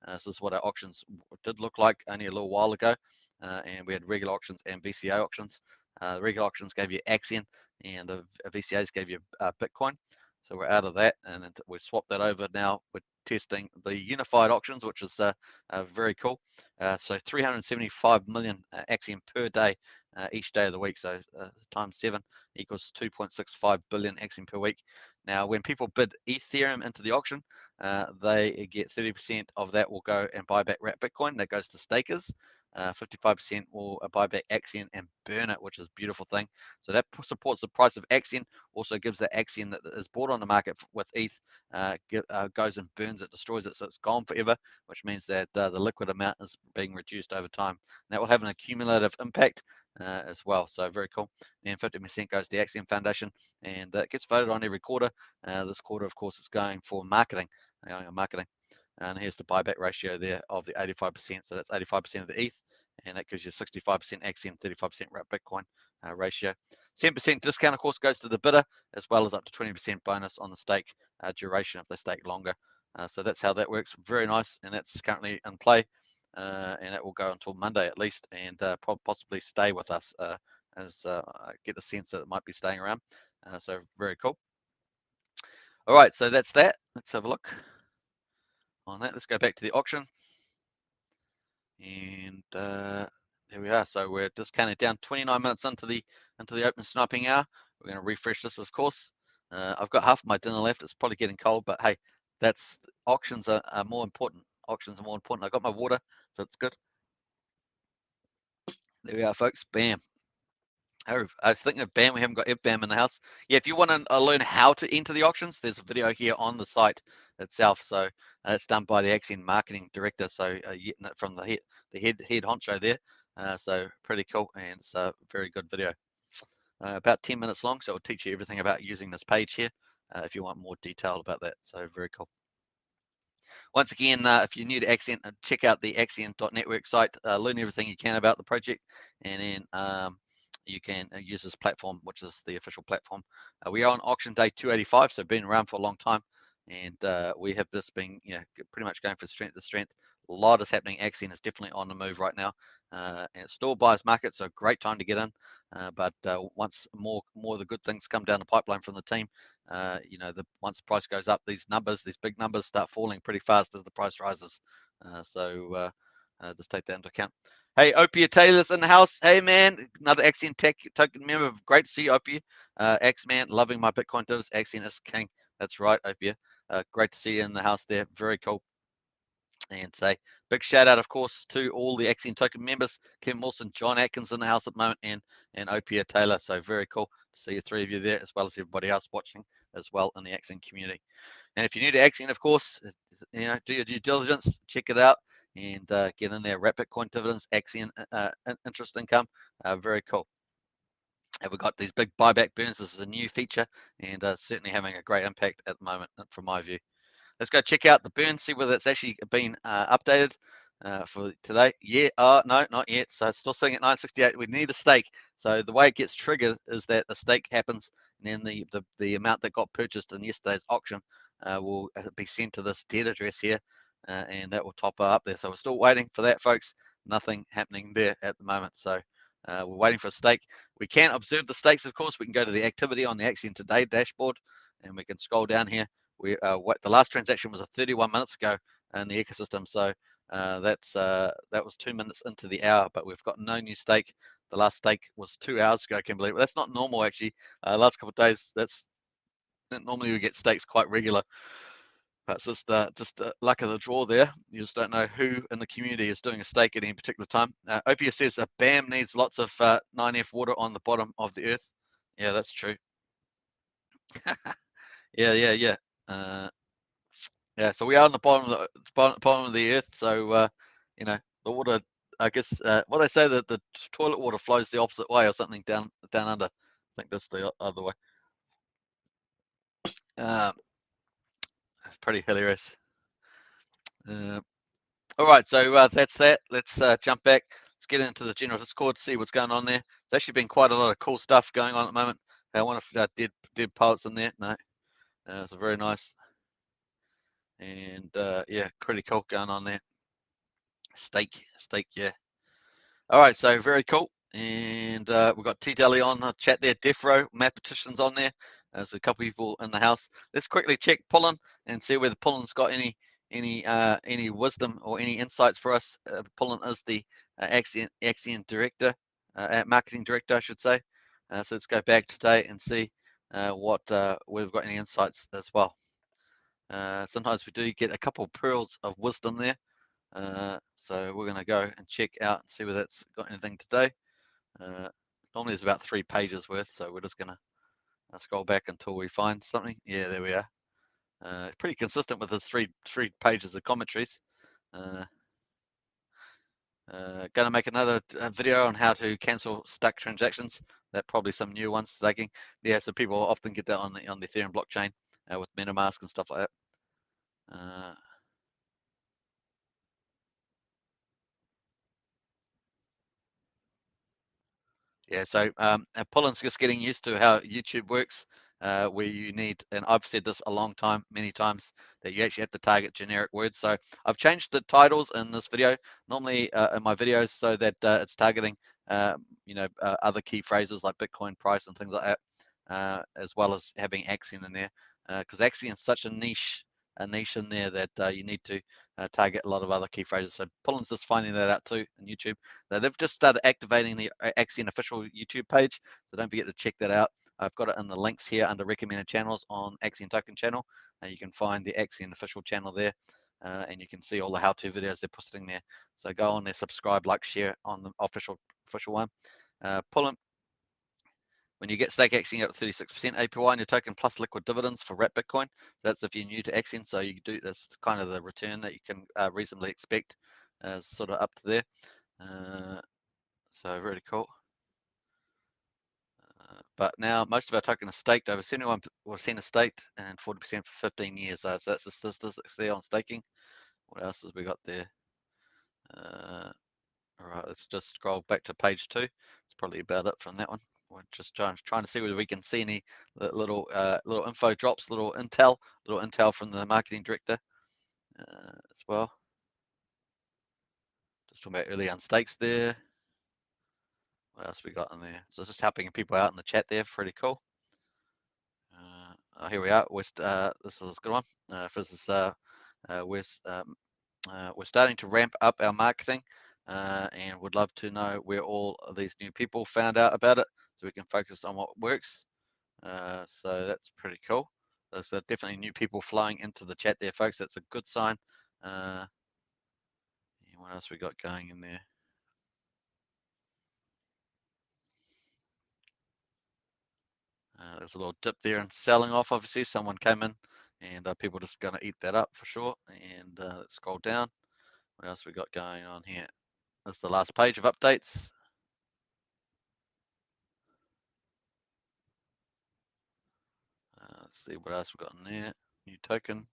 So this is what our auctions did look like only a little while ago. And we had regular auctions and VCA auctions. The regular auctions gave you Axion, and the VCAs gave you Bitcoin. So we're out of that, and we've swapped that over now. We're testing the unified auctions, which is very cool. So 375 million Axion per day, each day of the week. So times 7 equals 2.65 billion Axion per week. Now, when people bid Ethereum into the auction, they get 30% of that will go and buy back wrap Bitcoin. That goes to stakers. 55% will buy back Axion and burn it, which is a beautiful thing. So that supports the price of Axion. Also gives the Axion that is bought on the market with ETH goes and burns it, destroys it, so it's gone forever, which means that the liquid amount is being reduced over time. And that will have an accumulative impact as well. So very cool. And 50% goes to the Axion Foundation, and it gets voted on every quarter. This quarter, of course, is going for marketing. And here's the buyback ratio there of the 85%. So that's 85% of the ETH, and that gives you 65% Axion, 35% wrap Bitcoin ratio. 10% discount, of course, goes to the bidder, as well as up to 20% bonus on the stake duration if they stake longer. So that's how that works. Very nice, and that's currently in play, and it will go until Monday at least, and possibly stay with us as I get the sense that it might be staying around. So very cool. All right, so that's that. Let's have a look on that. Let's go back to the auction, and there we are. So we're discounted down 29 minutes into the open sniping hour. We're going to refresh this, of course. I've got half of my dinner left. It's probably getting cold, but hey, that's auctions are more important. Auctions are more important. I got my water, so it's good. There we are, folks. Bam. I was thinking of BAM. We haven't got FBAM in the house. Yeah, if you want to learn how to enter the auctions, there's a video here on the site itself. So it's done by the Axion marketing director. So from the head honcho there. So pretty cool, and it's a very good video. About 10 minutes long, so it'll teach you everything about using this page here if you want more detail about that. So very cool. Once again, if you're new to Axion, check out the axion.network site, learn everything you can about the project, and then you can use this platform, which is the official platform. We are on auction day 285, so been around for a long time, and we have just been, pretty much going from strength to strength. A lot is happening. Axion is definitely on the move right now, and it's still a buyer's market, so great time to get in. But once more of the good things come down the pipeline from the team, once the price goes up, these big numbers start falling pretty fast as the price rises. So just take that into account. Hey, Opia Taylor's in the house. Hey, man, another Axion token member. Great to see you, Opia. X-Man, loving my Bitcoin divs. Axion is king. That's right, Opia. Great to see you in the house there. Very cool. And say big shout out, of course, to all the Axion token members. Kim Wilson, John Atkins in the house at the moment, and Opia Taylor. So very cool to see you, three of you there, as well as everybody else watching as well in the Axion community. And if you're new to Axion, of course, do your due diligence, check it out, and get in there. Wrap Bitcoin dividends, Axion interest income, very cool. And we've got these big buyback burns. This is a new feature, and certainly having a great impact at the moment, from my view. Let's go check out the burn, see whether it's actually been updated for today. Yeah, no, not yet. So it's still sitting at 968. We need a stake. So the way it gets triggered is that the stake happens, and then the amount that got purchased in yesterday's auction will be sent to this dead address here, and that will top up there. So we're still waiting for that, folks. Nothing happening there at the moment. So we're waiting for a stake. We can observe the stakes, of course. We can go to the activity on the Axion Today dashboard, and we can scroll down here. The last transaction was 31 minutes ago in the ecosystem, so that was 2 minutes into the hour, but we've got no new stake. The last stake was 2 hours ago. I can believe it. That's not normal, actually. Last couple of days, normally we get stakes quite regular. That's just luck of the draw there. You just don't know who in the community is doing a stake at any particular time. Opia says BAM needs lots of 9F water on the bottom of the earth. Yeah, that's true. Yeah. Yeah, so we are on the bottom of the earth. So the water, I guess, what they say, that the toilet water flows the opposite way or something down under. I think that's the other way. Pretty hilarious. All right, so that's that. Let's jump back. Let's get into the general Discord, see what's going on there. There's actually been quite a lot of cool stuff going on at the moment. I wonder if dead poets in there. No, it's very nice. And yeah, pretty cool going on there. Stake, yeah. All right, so very cool. And we've got T Deli on the chat there. Defro, mathematicians on there. There's a couple people in the house. Let's quickly check Pullen and see whether Pullen's got any wisdom or any insights for us. Pullen is the Axion director, marketing director, I should say. So let's go back today and see what we've got any insights as well. Sometimes we do get a couple of pearls of wisdom there. So we're going to go and check out and see whether that's got anything today. Normally there's about 3 pages worth, so we're just going to scroll back until we find something. Yeah, there we are. Pretty consistent with the three pages of commentaries. Going to make another video on how to cancel stuck transactions. That probably some new ones taking. Yeah, so people often get that on the Ethereum blockchain with MetaMask and stuff like that. Yeah, so Pullen's just getting used to how YouTube works, where you need, and I've said this a long time, many times, that you actually have to target generic words. So I've changed the titles in this video, normally in my videos, so that it's targeting, other key phrases like Bitcoin price and things like that, as well as having Axion in there, because Axion is such a niche in there that you need to target a lot of other key phrases. So Pullen's just finding that out too in YouTube. Now, they've just started activating the Axion official YouTube page, so don't forget to check that out. I've got it in the links here under recommended channels on Axion Token channel. You can find the Axion official channel there, and you can see all the how-to videos they're posting there. So go on there, subscribe, like, share on the official one. Pullen, when you get stake Axion at 36% APY on your token plus liquid dividends for wrap Bitcoin. That's if you're new to Axion, so you do, that's kind of the return that you can reasonably expect, sort of up to there. So very cool. But now most of our token is staked. Over 71% is staked and 40% for 15 years. So that's the statistics there on staking. What else has we got there? All right, let's just scroll back to page 2. It's probably about it from that one. We're just trying to see whether we can see any little info drops, little intel from the marketing director as well. Just talking about early unstakes there. What else we got in there? So just helping people out in the chat there, pretty cool. Here we are. This is a good one. We're starting to ramp up our marketing and would love to know where all of these new people found out about it so we can focus on what works. So that's pretty cool. There's definitely new people flowing into the chat there, folks. That's a good sign. What else we got going in there? There's a little dip there and selling off, obviously. Someone came in and people are just going to eat that up for sure. And let's scroll down. What else we got going on here? That's the last page of updates. Let's see what else we've got in there. New token.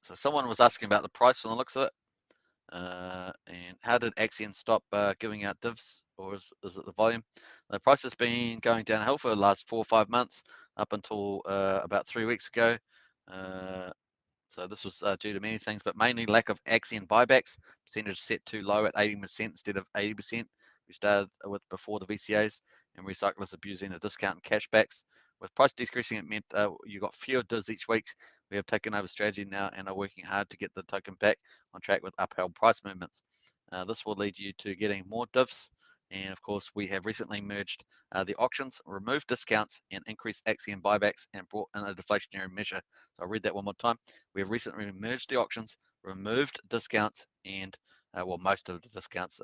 So someone was asking about the price on the looks of it. And how did Axion stop giving out divs, or is it the volume? The price has been going downhill for the last 4 or 5 months up until about 3 weeks ago. So this was due to many things, but mainly lack of Axion buybacks. Percentage set too low at 80% instead of 80%. We started with before the VCAs, and recyclers abusing the discount and cashbacks. With price decreasing, it meant you got fewer divs each week. We have taken over strategy now and are working hard to get the token back on track with upheld price movements. This will lead you to getting more divs. And of course, we have recently merged the auctions, removed discounts, and increased Axion buybacks and brought in a deflationary measure. So I'll read that one more time. We have recently merged the auctions, removed discounts, and well, most of the discounts,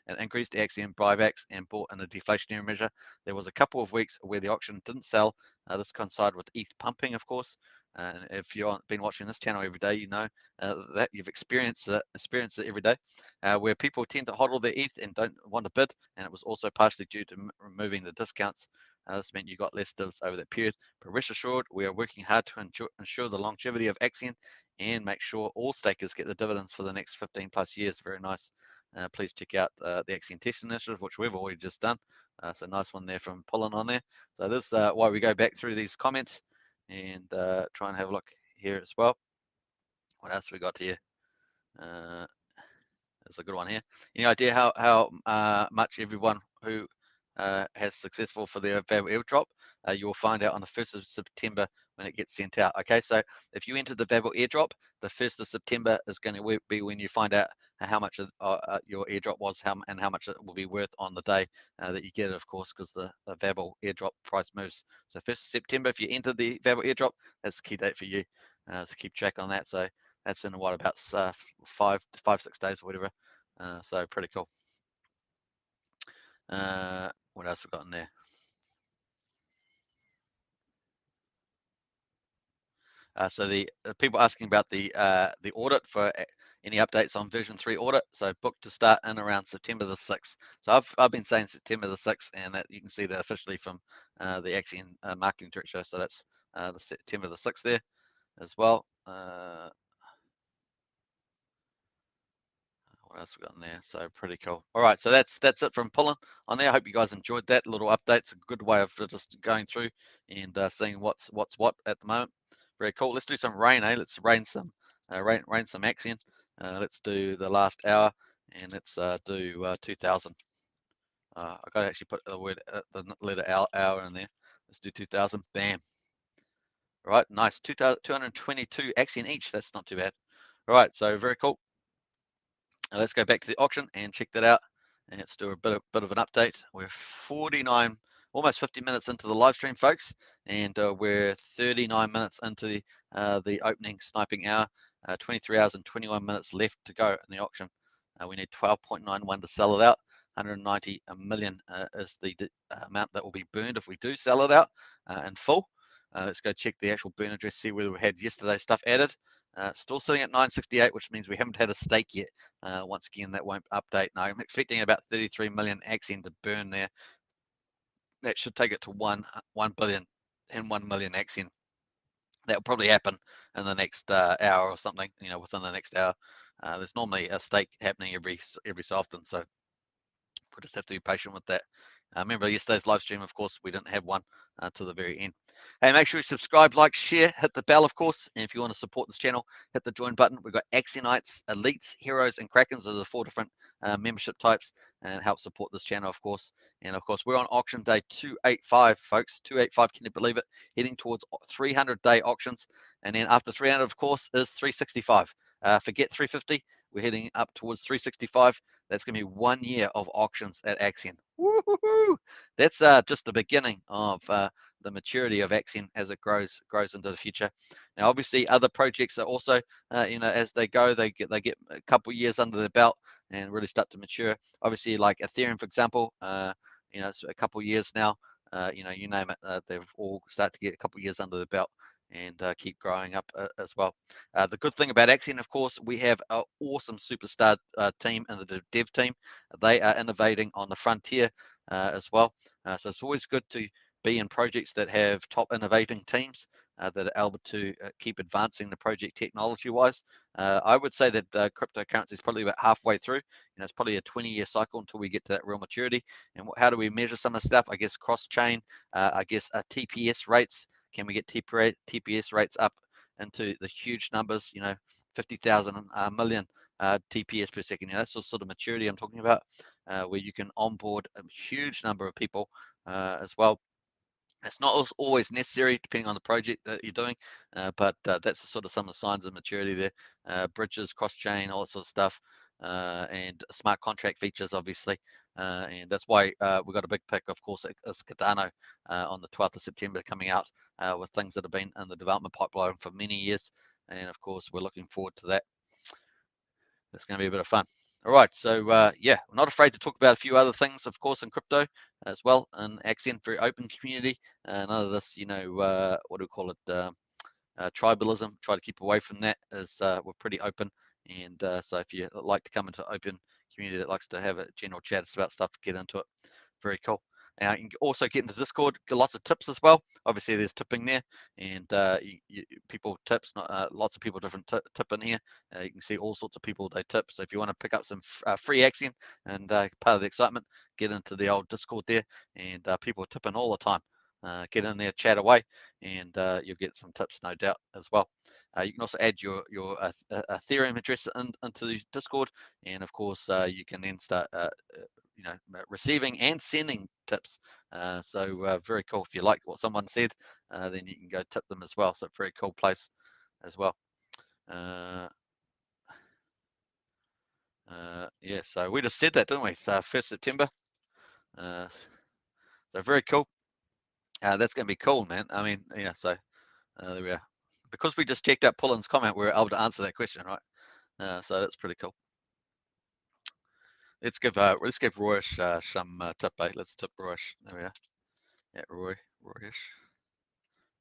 and increased the Axion buybacks and brought in a deflationary measure. There was a couple of weeks where the auction didn't sell. This coincided with ETH pumping, of course. And if you've been watching this channel every day, you know that you've experienced it every day, where people tend to hodl their ETH and don't want to bid. And it was also partially due to removing the discounts. This meant you got less divs over that period. But rest assured, we are working hard to ensure the longevity of Axion and make sure all stakers get the dividends for the next 15 plus years. Very nice. Please check out the Axion Test Initiative, which we've already just done. So nice one there from Pullen on there. So this is why we go back through these comments and try and have a look here as well. What else we got here? There's a good one here. Any idea how much everyone who has successful for their VAB airdrop? You will find out on the 1st of September when it gets sent out. Okay, so if you enter the VAB airdrop, the 1st of September is going to be when you find out how much your airdrop was, and how much it will be worth on the day that you get it, of course, because the VAB airdrop price moves. So 1st of September, if you enter the VAB airdrop, that's a key date for you. So keep track on that. So that's in what, about 5-6 days or whatever. So pretty cool. What else we got in there? So the people asking about the audit for any updates on version 3 audit. So booked to start in around September the 6th. So I've been saying September the 6th, and that you can see that officially from the Axion marketing director. So that's the September the 6th there as well. What else we got in there? So pretty cool. All right, so that's it from Pullen on there. I hope you guys enjoyed that little update. It's a good way of just going through and seeing what's what at the moment. Very cool. Let's do some rain, eh? Let's rain some some Axion. Let's do the last hour, and let's do 2000. I got to actually put the word the letter hour in there. Let's do 2000. Bam. All right, nice. 222 Axion each. That's not too bad. All right, so very cool. Let's go back to the auction and check that out. And let's do a bit of an update. We're 49, almost 50 minutes into the live stream, folks, and we're 39 minutes into the opening sniping hour. 23 hours and 21 minutes left to go in the auction. We need 12.91 to sell it out. 190 million is the amount that will be burned if we do sell it out in full. Let's go check the actual burn address, see whether we had yesterday's stuff added. Still sitting at 968, which means we haven't had a stake yet. Once again, that won't update. Now, I'm expecting about 33 million AXION to burn there. That should take it to 1 billion and 1 million AXION. That will probably happen in the next hour or something, within the next hour. There's normally a stake happening every so often, so we'll just have to be patient with that. Remember yesterday's live stream, of course, we didn't have one to the very end. Hey, make sure you subscribe, like, share, hit the bell, of course. And if you want to support this channel, hit the join button. We've got Axionites, Elites, Heroes, and Krakens. Those are the 4 different membership types, and help support this channel, of course. And of course, we're on auction day 285, folks. 285, can you believe it? Heading towards 300-day auctions. And then after 300, of course, is 365. Forget 350. We're heading up towards 365. That's going to be 1 year of auctions at Axion. Woo-hoo-hoo! That's just the beginning of the maturity of Axion as it grows into the future. Now, obviously, other projects are also, as they go, they get a couple years under their belt and really start to mature. Obviously, like Ethereum, for example, it's a couple years now. You name it, they've all started to get a couple years under the belt and keep growing up as well. The good thing about Axion, of course, we have an awesome superstar team in the dev team. They are innovating on the frontier as well. So it's always good to be in projects that have top innovating teams that are able to keep advancing the project technology-wise. I would say that cryptocurrency is probably about halfway through. It's probably a 20-year cycle until we get to that real maturity. And how do we measure some of the stuff? I guess cross-chain, I guess TPS rates. Can we get TPS rates up into the huge numbers, 50,000 million TPS per second? That's the sort of maturity I'm talking about, where you can onboard a huge number of people as well. It's not always necessary depending on the project that you're doing, but that's sort of some of the signs of maturity there. Bridges, cross-chain, all that sort of stuff, and smart contract features, obviously. And that's why we've got a big pick, of course, is Cardano on the 12th of September coming out with things that have been in the development pipeline for many years. And of course, we're looking forward to that. It's going to be a bit of fun. All right, so yeah, I'm not afraid to talk about a few other things, of course, in crypto as well. And Axion, very open community. None of this, what do we call it? Tribalism. Try to keep away from that, as we're pretty open. And so if you like to come into an open community that likes to have a general chat about stuff, get into it. Very cool. Now, you can also get into Discord, get lots of tips as well. Obviously, there's tipping there, and people tips, lots of people different tip in here. You can see all sorts of people they tip. So if you want to pick up some free Axion and part of the excitement, get into the old Discord there, and people are tipping all the time. Get in there, chat away, and you'll get some tips, no doubt, as well. You can also add your Ethereum address into the Discord, and of course, you can then start receiving and sending tips. So very cool. If you like what someone said, then you can go tip them as well. So very cool place as well. Yeah, so we just said that, didn't we? So 1st September. So very cool. That's going to be cool, man. I mean, yeah, so there we are. Because we just checked out Pullen's comment, we were able to answer that question, right? So that's pretty cool. Let's give Royish some tip, eh? Let's tip Royish. There we are. Yeah,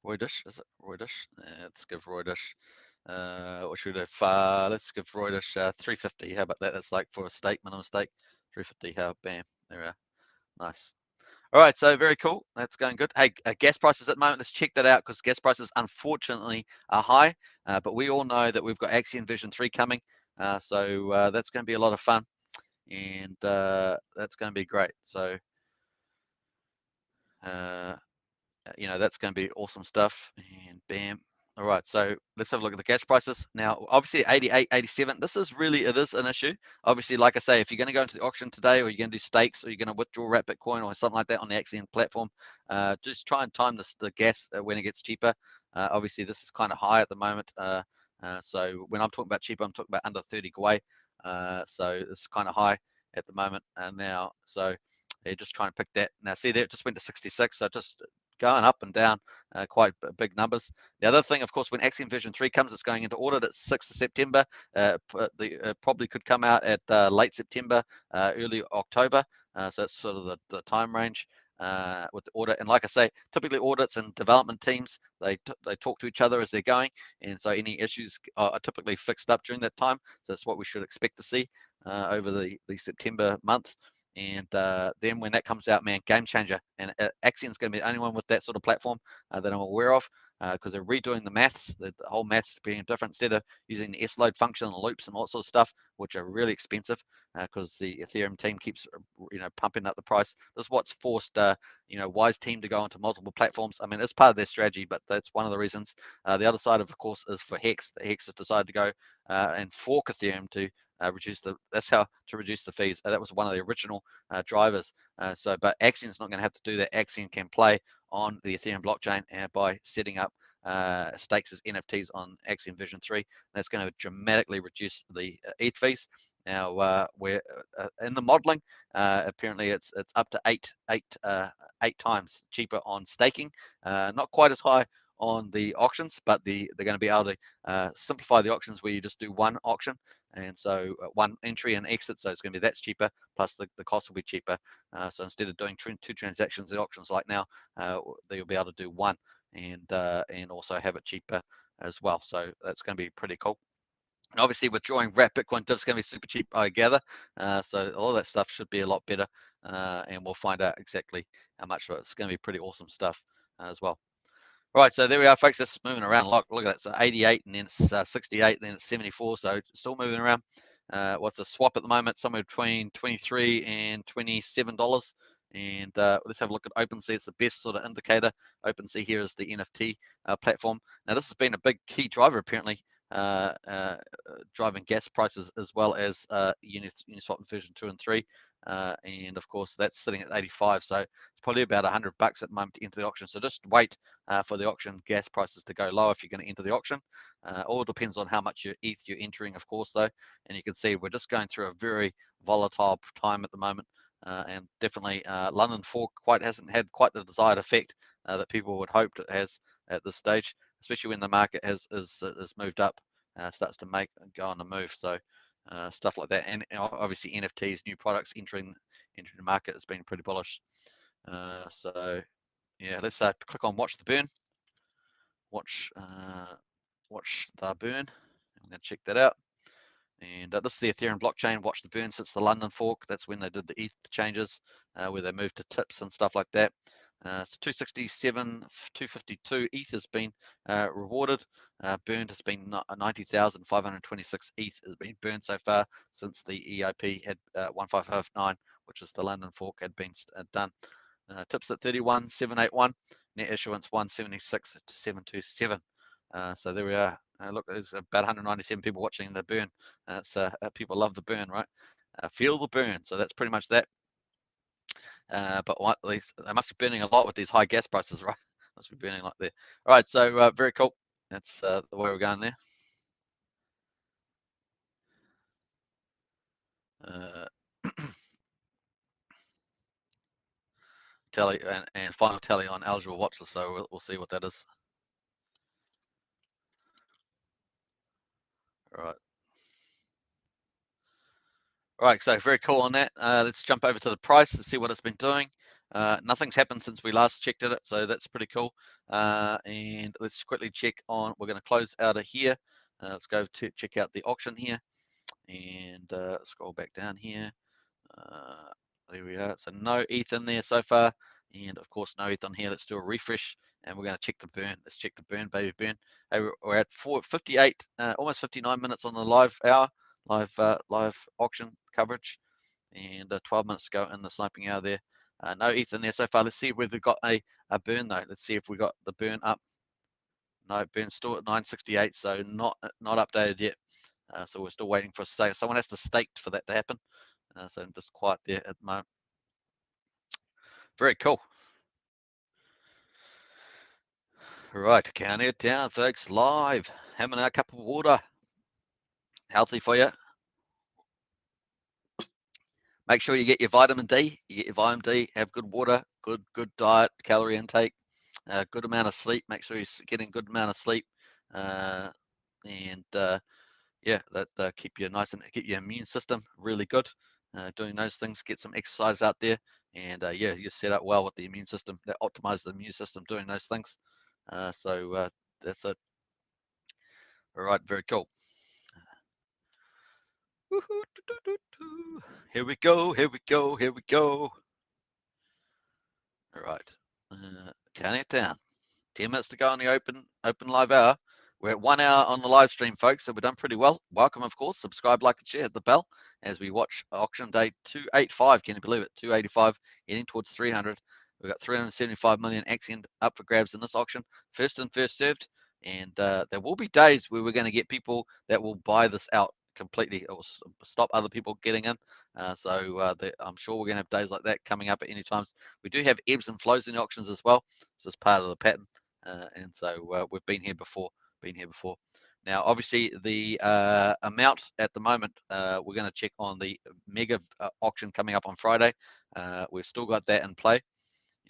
Roydish, is it Roydish? Let's give Roydish. What should we do? Let's give Roydish 350. How about that? That's like for a stake, minimum stake. 350. How? Bam. There we are. Nice. All right, so very cool. That's going good. Hey, gas prices at the moment, let's check that out, because gas prices unfortunately are high, but we all know that we've got Axion Vision 3 coming, so that's going to be a lot of fun, and that's going to be great. So, that's going to be awesome stuff, and bam. All right, so let's have a look at the gas prices. Now, obviously 88, 87, it is an issue. Obviously, like I say, if you're going to go into the auction today, or you're going to do stakes, or you're going to withdraw wrap Bitcoin or something like that on the Axion platform, just try and time the gas when it gets cheaper. Obviously, this is kind of high at the moment. So when I'm talking about cheaper, I'm talking about under 30 Gwei. So it's kind of high at the moment now. So yeah, just trying to pick that. Now, see there, it just went to 66, so just going up and down, quite big numbers. The other thing, of course, when Axion Vision 3 comes, it's going into audit at 6th of September. Probably could come out at late September, early October. So it's sort of the time range. with the audit. And like I say, typically audits and development teams, they talk to each other as they're going, and so any issues are typically fixed up during that time. So that's what we should expect to see over the September month. And then when that comes out, man, game changer. And Axion's going to be the only one with that sort of platform that I'm aware of, because they're redoing the maths, the whole maths being different, instead of using the S-load function and loops and all sort of stuff, which are really expensive, because the Ethereum team keeps, pumping up the price. This is what's forced, Wise team to go onto multiple platforms. I mean, it's part of their strategy, but that's one of the reasons. The other side, of course, is for Hex. Hex has decided to go and fork Ethereum to reduce the fees. That was one of the original drivers. But Axion's not going to have to do that. Axion can play on the Ethereum blockchain by setting up stakes as NFTs on Axion Vision 3. That's going to dramatically reduce the ETH fees. Now, we're in the modeling. Apparently, it's up to eight times cheaper on staking. Not quite as high on the auctions, but they're going to be able to simplify the auctions where you just do one auction, and so one entry and exit. So it's going to be that's cheaper, plus the cost will be cheaper. So instead of doing two transactions at auctions like now, they'll be able to do one, and also have it cheaper as well. So that's going to be pretty cool. And obviously, withdrawing wrap Bitcoin diff is going to be super cheap, I gather. So all that stuff should be a lot better, and we'll find out exactly how much of it. It's going to be pretty awesome stuff as well. Right, so there we are, folks. Just moving around. Look at that. So 88, and then it's 68, and then it's 74. So still moving around. What's the swap at the moment? Somewhere between $23 and $27. And let's have a look at OpenSea. It's the best sort of indicator. OpenSea here is the NFT platform. Now, this has been a big key driver, apparently, driving gas prices as well as Uniswap version 2 and 3. And of course, that's sitting at 85. So it's probably about $100 at the moment to enter the auction. So just wait for the auction gas prices to go low if you're going to enter the auction. All depends on how much ETH you're entering, of course, though. And you can see we're just going through a very volatile time at the moment. And definitely London Fork hasn't had quite the desired effect that people would hope it has at this stage, especially when the market has moved up, starts to go on the move. So stuff like that, and obviously NFTs, new products entering the market has been pretty bullish. So yeah, let's click on watch the burn. Watch the burn. I'm going to check that out. And this is the Ethereum blockchain. Watch the burn since the London fork. That's when they did the ETH changes, where they moved to tips and stuff like that. So 267, 252 ETH has been rewarded. Burned has been 90,526 ETH has been burned so far since the EIP had 1559, which is the London fork, had been done. Tips at 31,781. Net issuance 176,727. So there we are. Look, there's about 197 people watching the burn. People love the burn, right? Feel the burn. So that's pretty much that. But they must be burning a lot with these high gas prices, right? Must be burning like there. All right, so very cool. That's the way we're going there. Tally and final tally on eligible watchlist. So we'll see what that is. All right. All right, so very cool on that. Let's jump over to the price and see what it's been doing. Nothing's happened since we last checked it, so that's pretty cool. And let's quickly check on, we're going to close out of here. Let's go to check out the auction here, and scroll back down here. There we are. So no ETH in there so far, and of course no ETH on here. Let's do a refresh, and we're going to check the burn. Let's check the burn, baby burn. Hey, we're at 58, almost 59 minutes on the live hour, live auction coverage, and 12 minutes ago in the sniping hour there. No ETH in there so far. Let's see if we've got a burn though. Let's see if we got the burn up. No, burn still at 968, so not updated yet. So we're still waiting for someone has to stake for that to happen. So I'm just quiet there at the moment. Very cool. Right, count it down, folks. Live, having a cup of water. Healthy for you. Make sure you get your vitamin D. You get your vitamin D. Have good water. Good diet, calorie intake. Good amount of sleep. Make sure you're getting good amount of sleep. And yeah, that keep you nice and keep your immune system really good. doing those things, get some exercise out there, and yeah, you're set up well with the immune system, that optimize the immune system doing those things. So that's it. All right, very cool. Here we go, here we go, here we go. All right, counting it down. 10 minutes to go on the open live hour. We're at 1 hour on the live stream, folks, so we've done pretty well. Welcome, of course. Subscribe, like, and share, hit the bell as we watch auction day 285. Can you believe it? 285, heading towards 300. We've got 375 million Axion up for grabs in this auction. First in, first served. And there will be days where we're going to get people that will buy this out completely or stop other people getting in. So I'm sure we're going to have days like that coming up at any times. We do have ebbs and flows in the auctions as well. So it's part of the pattern. And so we've been here before. Now, obviously, the amount at the moment, we're going to check on the mega auction coming up on Friday. We've still got that in play,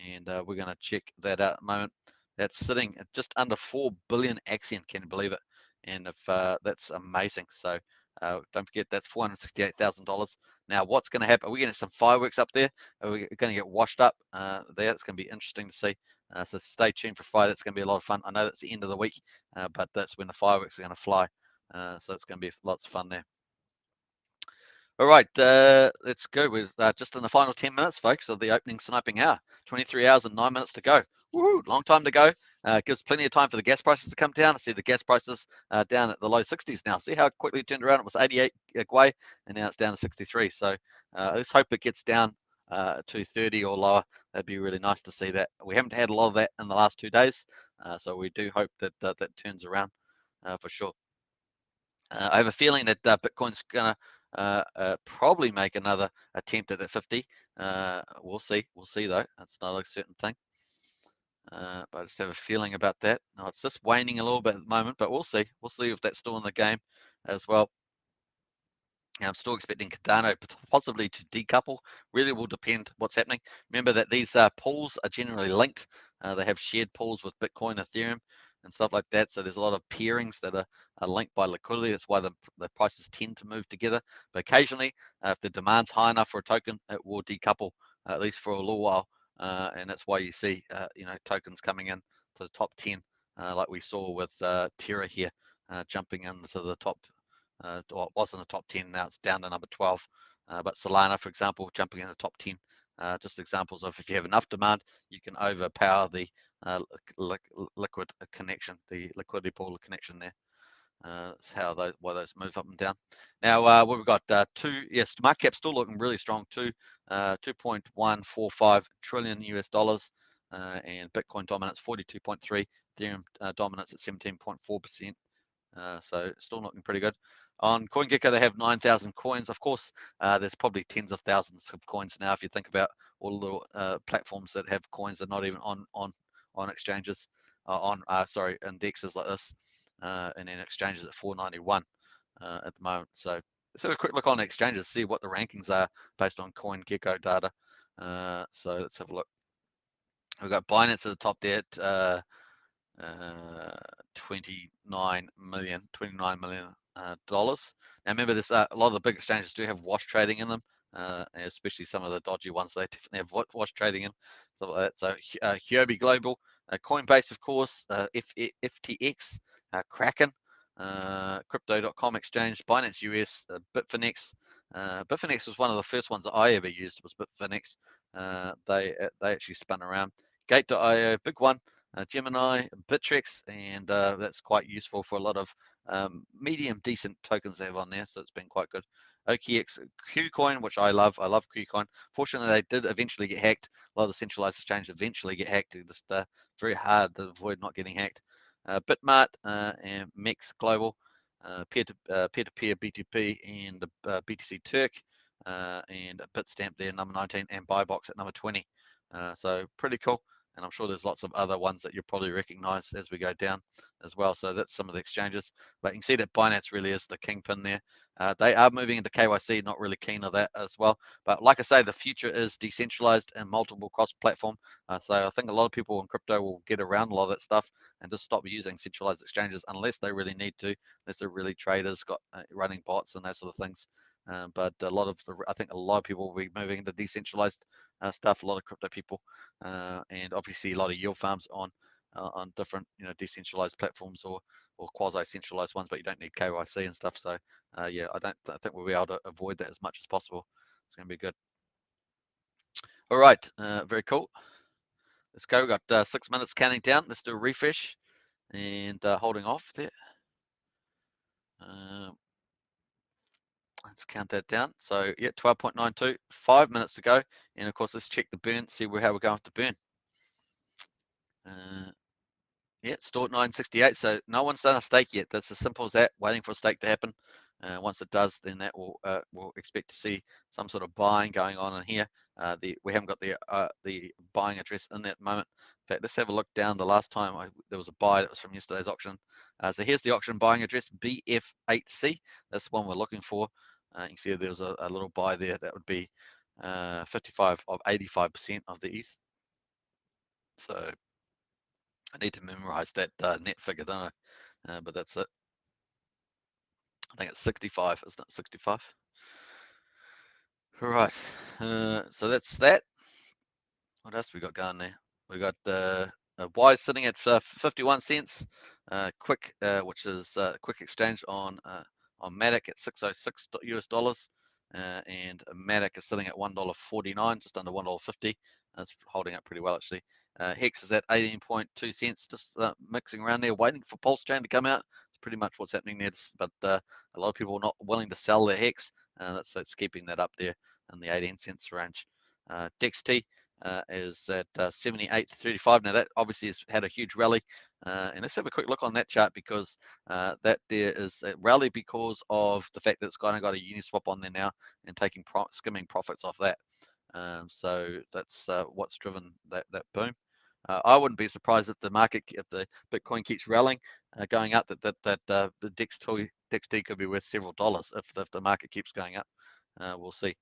and we're going to check that out at the moment. That's sitting at just under 4 billion Axion, can you believe it? And if that's amazing. So don't forget, that's $468,000. Now, what's going to happen? Are we getting some fireworks up there? Are we going to get washed up there? It's going to be interesting to see. So stay tuned for Friday. It's going to be a lot of fun. I know that's the end of the week, but that's when the fireworks are going to fly. So it's going to be lots of fun there. All right, let's go. We're just in the final 10 minutes, folks, of the opening sniping hour. 23 hours and 9 minutes to go. Woo, long time to go. Gives plenty of time for the gas prices to come down. I see the gas prices down at the low 60s now. See how quickly it turned around? It was 88 Gwei, and now it's down to 63. So let's hope it gets down to 30 or lower. That'd be really nice to see that. We haven't had a lot of that in the last 2 days, so we do hope that that turns around for sure. I have a feeling that Bitcoin's going to probably make another attempt at that 50. We'll see. We'll see, though. That's not a certain thing. But I just have a feeling about that. No, it's just waning a little bit at the moment, but we'll see. We'll see if that's still in the game as well. I'm still expecting Cardano possibly to decouple. Really will depend what's happening. Remember that these pools are generally linked. They have shared pools with Bitcoin, Ethereum, and stuff like that. So there's a lot of pairings that are linked by liquidity. That's why the prices tend to move together. But occasionally, if the demand's high enough for a token, it will decouple at least for a little while. And that's why you see, tokens coming in to the top 10, like we saw with Terra here, jumping into the top. Well, it was in the top 10, now it's down to number 12. But Solana, for example, jumping in the top 10. Just examples of if you have enough demand, you can overpower the liquid connection, the liquidity pool connection there. That's how why those move up and down. Now we've got yes, market cap still looking really strong too. 2.145 trillion US dollars, and Bitcoin dominance 42.3, Ethereum dominance at 17.4%. So still looking pretty good. On CoinGecko, they have 9,000 coins. Of course, there's probably tens of thousands of coins now. If you think about all the little platforms that have coins that are not even on exchanges, indexes like this, and then exchanges at 491 at the moment. So let's have a quick look on the exchanges, see what the rankings are based on CoinGecko data. So let's have a look. We've got Binance at the top there at 29 million dollars. Now remember, this a lot of the big exchanges do have wash trading in them, especially some of the dodgy ones. They definitely have wash trading in stuff like that. So Huobi Global, Coinbase, of course, FTX, Kraken, Crypto.com exchange, Binance US, Bitfinex. Bitfinex was one of the first ones that I ever used, was Bitfinex. They actually spun around. Gate.io, big one. Gemini, Bittrex, and that's quite useful for a lot of medium decent tokens they have on there, so it's been quite good. OKX, KuCoin, which I love KuCoin. Fortunately, they did eventually get hacked. A lot of the centralized exchanges eventually get hacked. It's just very hard to avoid not getting hacked. Bitmart and MEX Global, peer-to-peer BTP and BTC Turk, and Bitstamp there, number 19, and Buybox at number 20. So pretty cool. And I'm sure there's lots of other ones that you'll probably recognize as we go down as well. So that's some of the exchanges. But you can see that Binance really is the kingpin there. They are moving into KYC, not really keen on that as well. But like I say, the future is decentralized and multiple cross-platform. So I think a lot of people in crypto will get around a lot of that stuff and just stop using centralized exchanges unless they really need to, unless they're really traders got running bots and that sort of things. But I think a lot of people will be moving into decentralized stuff. A lot of crypto people, and obviously a lot of yield farms on different decentralized platforms or quasi centralized ones, but you don't need KYC and stuff. So yeah, I think we'll be able to avoid that as much as possible. It's going to be good. All right, very cool. Let's go. We've got 6 minutes counting down. Let's do a refresh and holding off there. Let's count that down. So yeah, 12.92, 5 minutes to go. And of course, let's check the burn, see how we're going with the burn. Yeah, still at 968. So no one's done a stake yet. That's as simple as that. Waiting for a stake to happen. Once it does, then that will we'll expect to see some sort of buying going on in here. We haven't got the buying address in there at the moment. In fact, let's have a look down. The last time there was a buy that was from yesterday's auction. So here's the auction buying address, BF8C. That's the one we're looking for. You can see there was a little buy there. That would be 55 of 85% of the ETH. So I need to memorize that net figure, don't I? But that's it. I think it's 65, isn't it? 65. All right. So that's that. What else we got going there? We got Y sitting at 51 cents. Quick, which is quick exchange on Matic at 606 US dollars, and Matic is sitting at $1.49, just under $1.50. That's holding up pretty well actually. Hex is at 18.2 cents, just mixing around there, waiting for Pulsechain to come out. It's pretty much what's happening there. But a lot of people are not willing to sell their Hex. That's keeping that up there in the 18 cents range. DexT is at 78.35. Now that obviously has had a huge rally, and let's have a quick look on that chart, because that there is a rally because of the fact that it's kind of got a Uniswap on there now and skimming profits off that. So that's what's driven that boom. I wouldn't be surprised if the Bitcoin keeps rallying, going up, that the DexT could be worth several dollars if the market keeps going up. We'll see.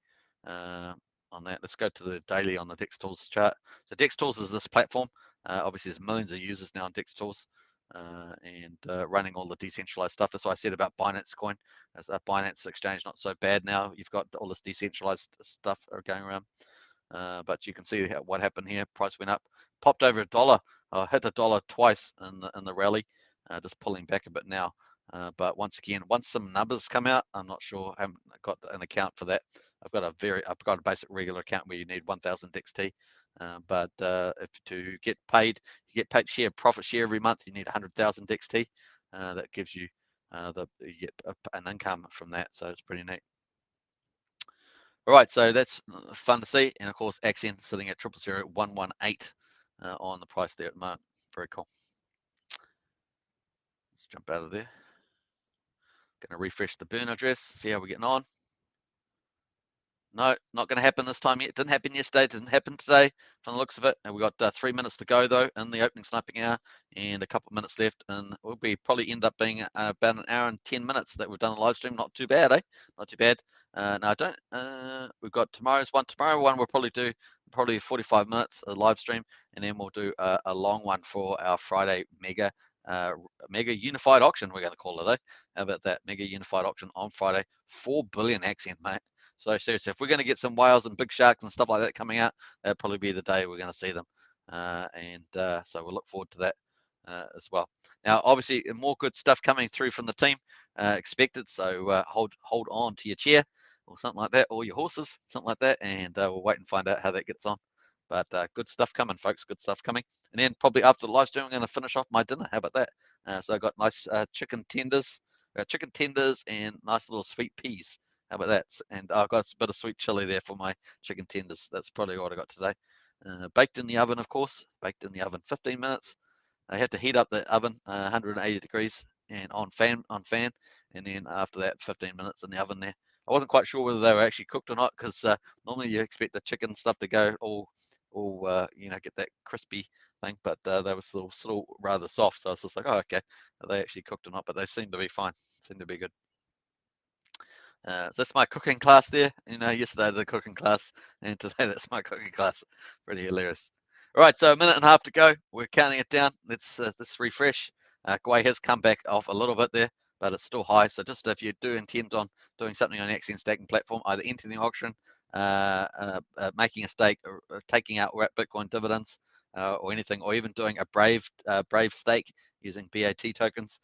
On that, let's go to the daily on the DEX Tools chart. So DEX Tools is this platform. Obviously, there's millions of users now on DEX Tools, and running all the decentralized stuff. That's why I said about Binance Coin. As a Binance exchange, not so bad now. You've got all this decentralized stuff going around. But you can see what happened here. Price went up, popped over $1, hit $1 twice in the rally, just pulling back a bit now. But once again, once some numbers come out, I'm not sure. I haven't got an account for that. I've got a basic regular account where you need 1,000 DexT. But if to get paid, you get paid profit share every month. You need 100,000 DexT. That gives you you get an income from that. So it's pretty neat. All right, so that's fun to see. And of course, AXION sitting at 000118 on the price there at the moment. Very cool. Let's jump out of there. Going to refresh the burn address, see how we're getting on. No, not going to happen this time yet. Didn't happen yesterday, didn't happen today from the looks of it. And we've got 3 minutes to go though in the opening sniping hour, and a couple of minutes left, and we'll probably end up being about an hour and 10 minutes that we've done the live stream. Not too bad, eh? Not too bad. No, we've got tomorrow's one. Tomorrow one we'll probably do 45 minutes a live stream, and then we'll do a long one for our Friday mega unified auction, we're going to call it, eh? How about that? Mega unified auction on Friday. 4 billion AXION, mate. So seriously, if we're going to get some whales and big sharks and stuff like that coming out, that'll probably be the day we're going to see them. So we'll look forward to that as well. Now, obviously, more good stuff coming through from the team expected. So hold on to your chair or something like that, or your horses, something like that, and we'll wait and find out how that gets on. But good stuff coming, folks. Good stuff coming. And then probably after the live stream, I'm going to finish off my dinner. How about that? So I got nice chicken tenders and nice little sweet peas. How about that? And I've got a bit of sweet chili there for my chicken tenders. That's probably what I got today. Baked in the oven, of course. Baked in the oven 15 minutes. I had to heat up the oven 180 degrees and on fan, and then after that 15 minutes in the oven there. I wasn't quite sure whether they were actually cooked or not, because normally you expect the chicken stuff to go all get that crispy thing, but they were still rather soft. So I was just like, oh, okay, are they actually cooked or not? But they seem to be fine. Seem to be good. So that's my cooking class there. Yesterday I did a cooking class, and today that's my cooking class. Pretty hilarious. All right, so a minute and a half to go. We're counting it down. Let's refresh. Gwei has come back off a little bit there, but it's still high. So just if you do intend on doing something on the Axion staking platform, either entering the auction, making a stake, or taking out Bitcoin dividends, or anything, or even doing a Brave stake using BAT tokens,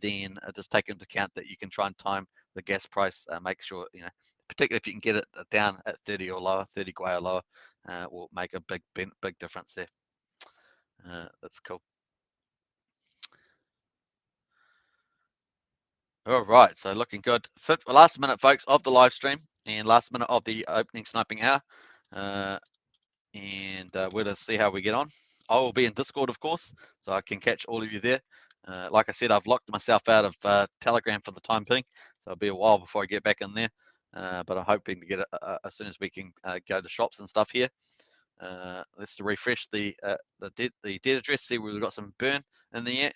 then just take into account that you can try and time the gas price. Make sure, particularly if you can get it down at 30 or lower, 30 Gwei or lower, will make a big difference there. That's cool. All right, so looking good. Last minute, folks, of the live stream and last minute of the opening sniping hour. And we're going to see how we get on. I will be in Discord, of course, so I can catch all of you there. Like I said, I've locked myself out of Telegram for the time being, so it'll be a while before I get back in there. But I'm hoping to get it as soon as we can go to shops and stuff here. Let's refresh the dead address. See, we've got some burn in the air.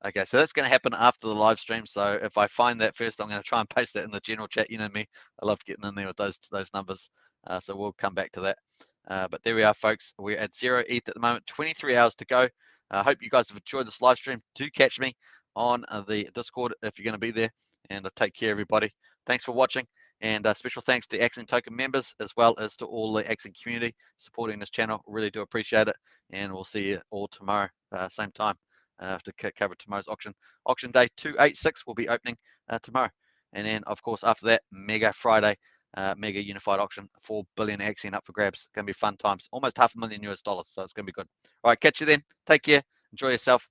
Okay, so that's going to happen after the live stream. So if I find that first, I'm going to try and paste that in the general chat. You know me, I love getting in there with those numbers. So we'll come back to that. But there we are, folks. We're at 0 ETH at the moment, 23 hours to go. I hope you guys have enjoyed this live stream. Do catch me on the Discord if you're going to be there. And take care, everybody. Thanks for watching. And special thanks to Axion Token members, as well as to all the Axion community supporting this channel. Really do appreciate it. And we'll see you all tomorrow, same time. To cover tomorrow's auction. Auction day 286 will be opening tomorrow. And then, of course, after that, Mega Friday, Mega Unified Auction, 4 billion Axion up for grabs. It's going to be fun times. Almost $500,000 US. So it's going to be good. All right, catch you then. Take care. Enjoy yourself.